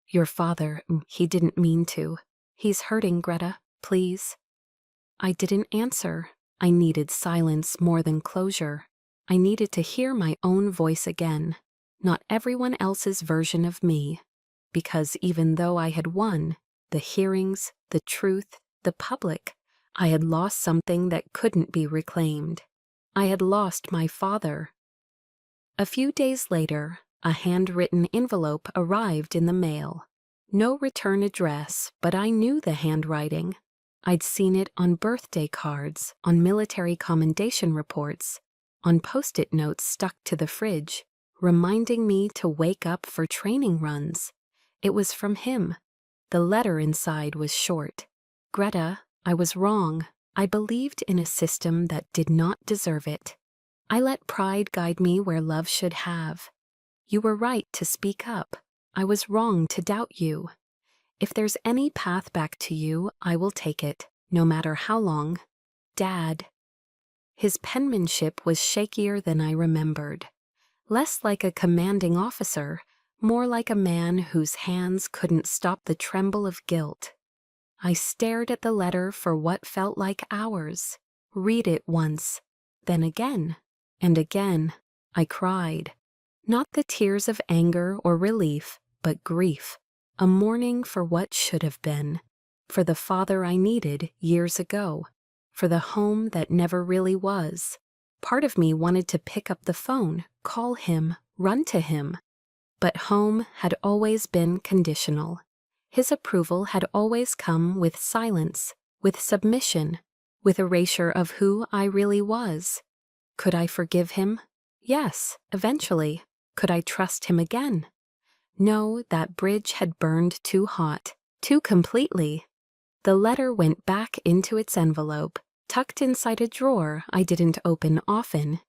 Speaker 1: Your father, he didn't mean to. He's hurting, Greta, please. I didn't answer. I needed silence more than closure. I needed to hear my own voice again, not everyone else's version of me. Because even though I had won, the hearings, the truth, the public, I had lost something that couldn't be reclaimed. I had lost my father. A few days later, a handwritten envelope arrived in the mail. No return address, but I knew the handwriting. I'd seen it on birthday cards, on military commendation reports, on post-it notes stuck to the fridge, reminding me to wake up for training runs. It was from him. The letter inside was short. Greta, I was wrong. I believed in a system that did not deserve it. I let pride guide me where love should have. You were right to speak up. I was wrong to doubt you. If there's any path back to you, I will take it, no matter how long. Dad. His penmanship was shakier than I remembered. Less like a commanding officer, more like a man whose hands couldn't stop the tremble of guilt. I stared at the letter for what felt like hours. Read it once, then again, and again. I cried. Not the tears of anger or relief, but grief. A mourning for what should have been. For the father I needed years ago. For the home that never really was. Part of me wanted to pick up the phone, call him, run to him. But home had always been conditional. His approval had always come with silence, with submission, with erasure of who I really was. Could I forgive him? Yes, eventually. Could I trust him again? No, that bridge had burned too hot, too completely. The letter went back into its envelope, tucked inside a drawer I didn't open often.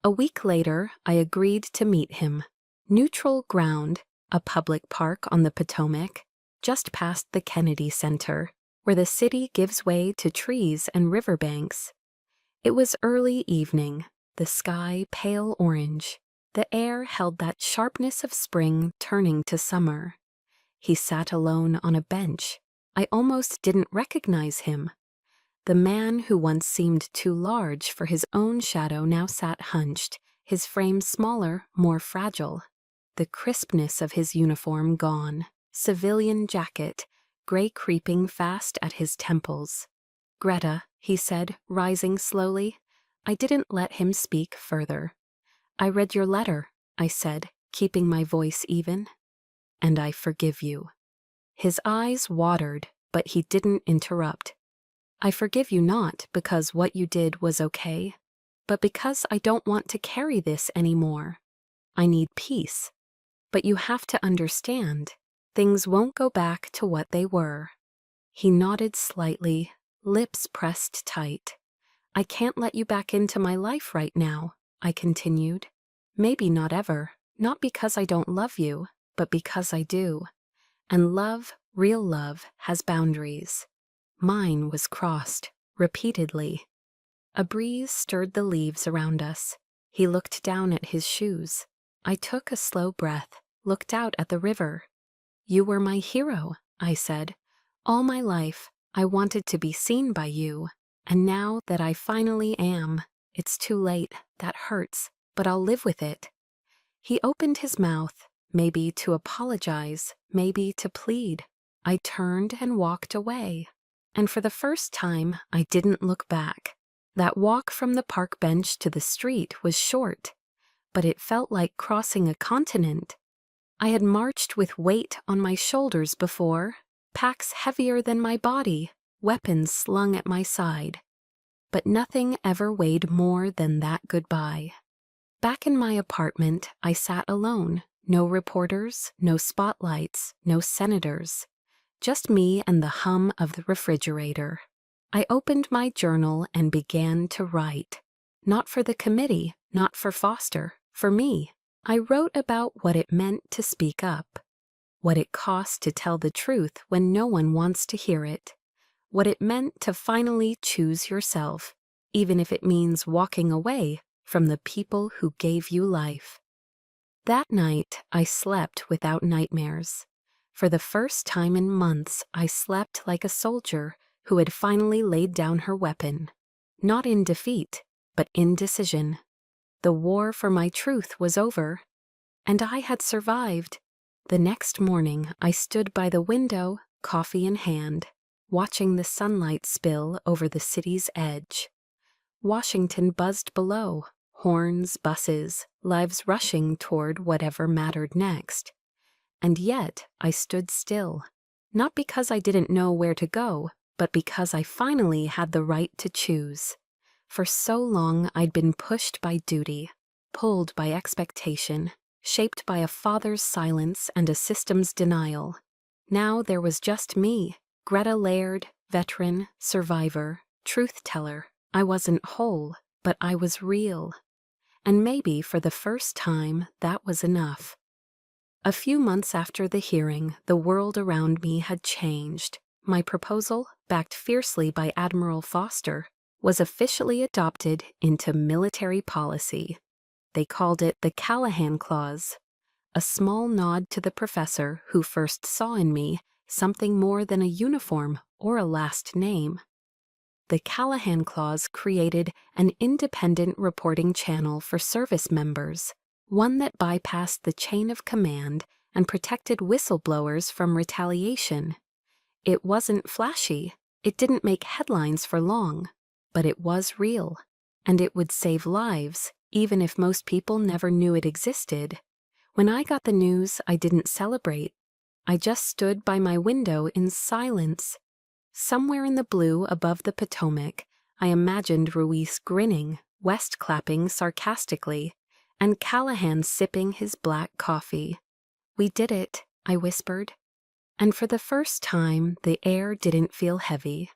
Speaker 1: A week later, I agreed to meet him. Neutral ground, a public park on the Potomac, just past the Kennedy Center, where the city gives way to trees and riverbanks. It was early evening, the sky pale orange. The air held that sharpness of spring turning to summer. He sat alone on a bench. I almost didn't recognize him. The man who once seemed too large for his own shadow now sat hunched, his frame smaller, more fragile. The crispness of his uniform gone. Civilian jacket, gray creeping fast at his temples. Greta, he said, rising slowly. I didn't let him speak further. I read your letter, I said, keeping my voice even. And I forgive you. His eyes watered, but he didn't interrupt. I forgive you not because what you did was okay, but because I don't want to carry this anymore. I need peace. But you have to understand, things won't go back to what they were. He nodded slightly, lips pressed tight. I can't let you back into my life right now, I continued. Maybe not ever, not because I don't love you, but because I do. And love, real love, has boundaries. Mine was crossed, repeatedly. A breeze stirred the leaves around us. He looked down at his shoes. I took a slow breath, looked out at the river. You were my hero, I said. All my life, I wanted to be seen by you. And now that I finally am, it's too late, that hurts, but I'll live with it. He opened his mouth, maybe to apologize, maybe to plead. I turned and walked away. And for the first time, I didn't look back. That walk from the park bench to the street was short, but it felt like crossing a continent. I had marched with weight on my shoulders before, packs heavier than my body, weapons slung at my side. But nothing ever weighed more than that goodbye. Back in my apartment, I sat alone. No reporters, no spotlights, no senators. Just me and the hum of the refrigerator. I opened my journal and began to write. Not for the committee, not for Foster, for me. I wrote about what it meant to speak up. What it cost to tell the truth when no one wants to hear it. What it meant to finally choose yourself, even if it means walking away from the people who gave you life. That night, I slept without nightmares. For the first time in months, I slept like a soldier who had finally laid down her weapon. Not in defeat, but in decision. The war for my truth was over, and I had survived. The next morning, I stood by the window, coffee in hand, watching the sunlight spill over the city's edge. Washington buzzed below, horns, buses, lives rushing toward whatever mattered next. And yet I stood still, not because I didn't know where to go, but because I finally had the right to choose. For so long I'd been pushed by duty, pulled by expectation, shaped by a father's silence and a system's denial. Now there was just me, Greta Laird, veteran, survivor, truth-teller. I wasn't whole, but I was real. And maybe for the first time, that was enough. A few months after the hearing, the world around me had changed. My proposal, backed fiercely by Admiral Foster, was officially adopted into military policy. They called it the Callahan Clause, a small nod to the professor who first saw in me something more than a uniform or a last name. The Callahan Clause created an independent reporting channel for service members, one that bypassed the chain of command and protected whistleblowers from retaliation. It wasn't flashy, it didn't make headlines for long, but it was real, and it would save lives, even if most people never knew it existed. When I got the news, I didn't celebrate. I just stood by my window in silence. Somewhere in the blue above the Potomac, I imagined Ruiz grinning, West clapping sarcastically, and Callahan sipping his black coffee. "We did it," I whispered. And for the first time, the air didn't feel heavy.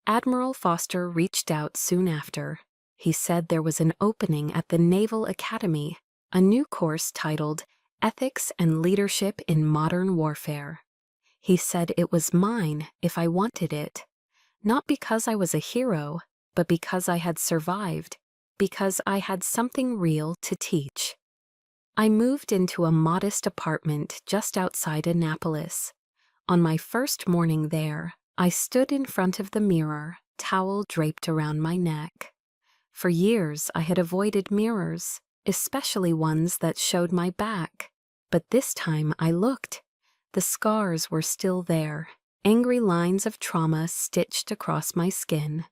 Speaker 1: Admiral Foster reached out soon after. He said there was an opening at the Naval Academy, a new course titled Ethics and Leadership in Modern Warfare. He said it was mine if I wanted it, not because I was a hero, but because I had survived, because I had something real to teach. I moved into a modest apartment just outside Annapolis. On my first morning there, I stood in front of the mirror, towel draped around my neck. For years, I had avoided mirrors, especially ones that showed my back. But this time I looked. The scars were still there, angry lines of trauma stitched across my skin.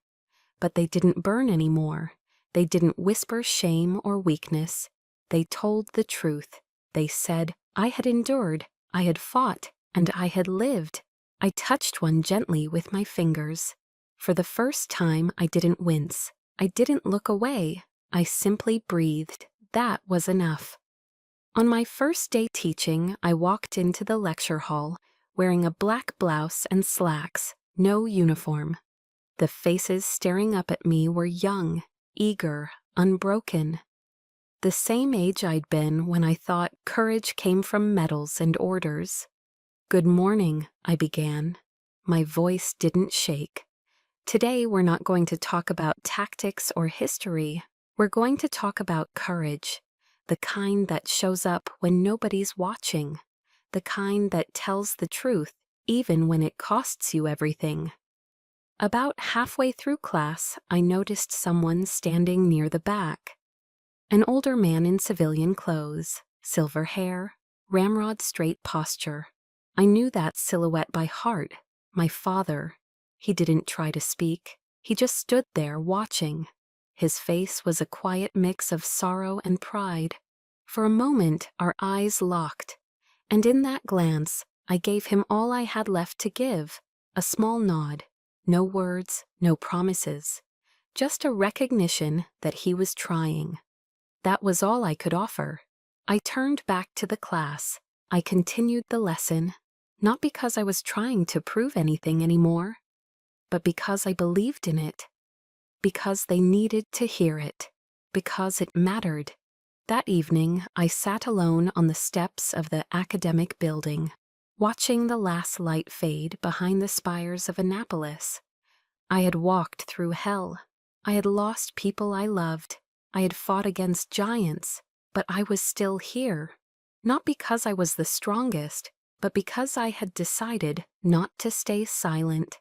Speaker 1: But they didn't burn anymore. They didn't whisper shame or weakness. They told the truth. They said, I had endured, I had fought, and I had lived. I touched one gently with my fingers. For the first time, I didn't wince. I didn't look away. I simply breathed. That was enough. On my first day teaching, I walked into the lecture hall wearing a black blouse and slacks, no uniform. The faces staring up at me were young, eager, unbroken. The same age I'd been when I thought courage came from medals and orders. "Good morning," I began. My voice didn't shake. "Today we're not going to talk about tactics or history. We're going to talk about courage, the kind that shows up when nobody's watching, the kind that tells the truth even when it costs you everything." About halfway through class, I noticed someone standing near the back. An older man in civilian clothes, silver hair, ramrod-straight posture. I knew that silhouette by heart, my father. He didn't try to speak. He just stood there watching. His face was a quiet mix of sorrow and pride. For a moment, our eyes locked, And in that glance, I gave him all I had left to give, a small nod, no words, no promises, just a recognition that he was trying. That was all I could offer. I turned back to the class. I continued the lesson, not because I was trying to prove anything anymore, but because I believed in it, because they needed to hear it, because it mattered. That evening, I sat alone on the steps of the academic building, watching the last light fade behind the spires of Annapolis. I had walked through hell. I had lost people I loved. I had fought against giants, but I was still here. Not because I was the strongest, but because I had decided not to stay silent.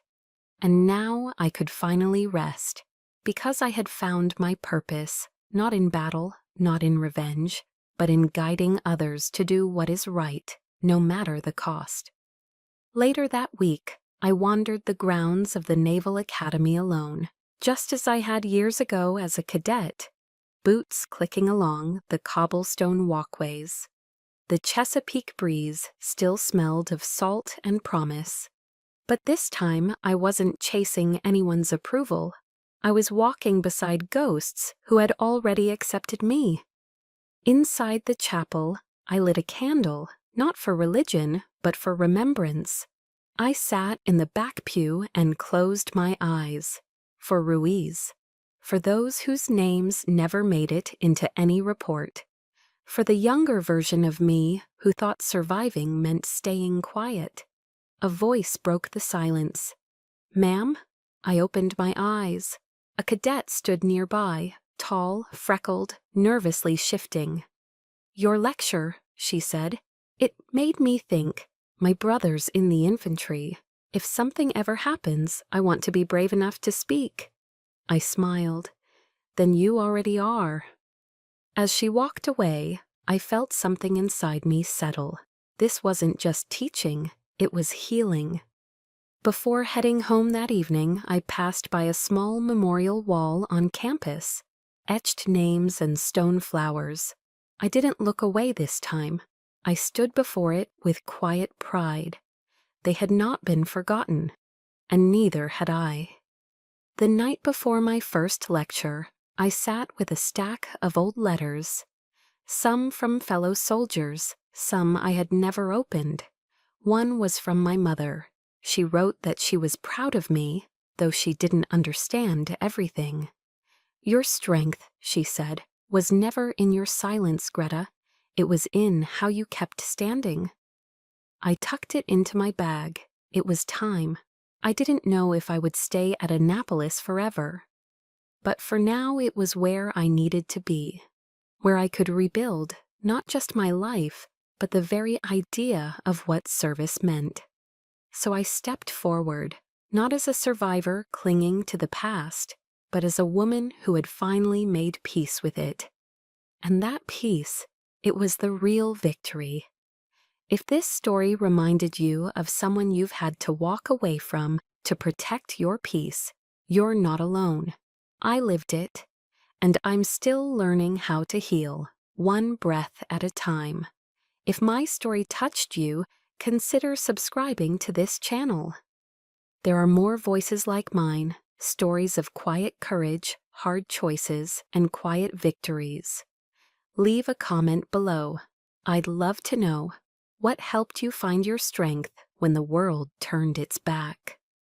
Speaker 1: And now I could finally rest, because I had found my purpose, not in battle, not in revenge, but in guiding others to do what is right, no matter the cost. Later that week, I wandered the grounds of the Naval Academy alone, just as I had years ago as a cadet, boots clicking along the cobblestone walkways. The Chesapeake breeze still smelled of salt and promise. But this time, I wasn't chasing anyone's approval. I was walking beside ghosts who had already accepted me. Inside the chapel, I lit a candle, not for religion, but for remembrance. I sat in the back pew and closed my eyes. For Ruiz. For those whose names never made it into any report. For the younger version of me who thought surviving meant staying quiet. A voice broke the silence. "Ma'am?" I opened my eyes. A cadet stood nearby, tall, freckled, nervously shifting. "Your lecture," she said. "It made me think. My brother's in the infantry. If something ever happens, I want to be brave enough to speak." I smiled. "Then you already are." As she walked away, I felt something inside me settle. This wasn't just teaching, it was healing. Before heading home that evening, I passed by a small memorial wall on campus, etched names and stone flowers. I didn't look away this time. I stood before it with quiet pride. They had not been forgotten, and neither had I. The night before my first lecture, I sat with a stack of old letters, some from fellow soldiers, some I had never opened. One was from my mother. She wrote that she was proud of me, though she didn't understand everything. "Your strength," she said, "was never in your silence, Greta. It was in how you kept standing." I tucked it into my bag. It was time. I didn't know if I would stay at Annapolis forever. But for now it was where I needed to be, where I could rebuild not just my life, but the very idea of what service meant. So I stepped forward, not as a survivor clinging to the past, but as a woman who had finally made peace with it. And that peace, it was the real victory. If this story reminded you of someone you've had to walk away from to protect your peace, you're not alone. I lived it, and I'm still learning how to heal, one breath at a time. If my story touched you, consider subscribing to this channel. There are more voices like mine, stories of quiet courage, hard choices, and quiet victories. Leave a comment below. I'd love to know what helped you find your strength when the world turned its back.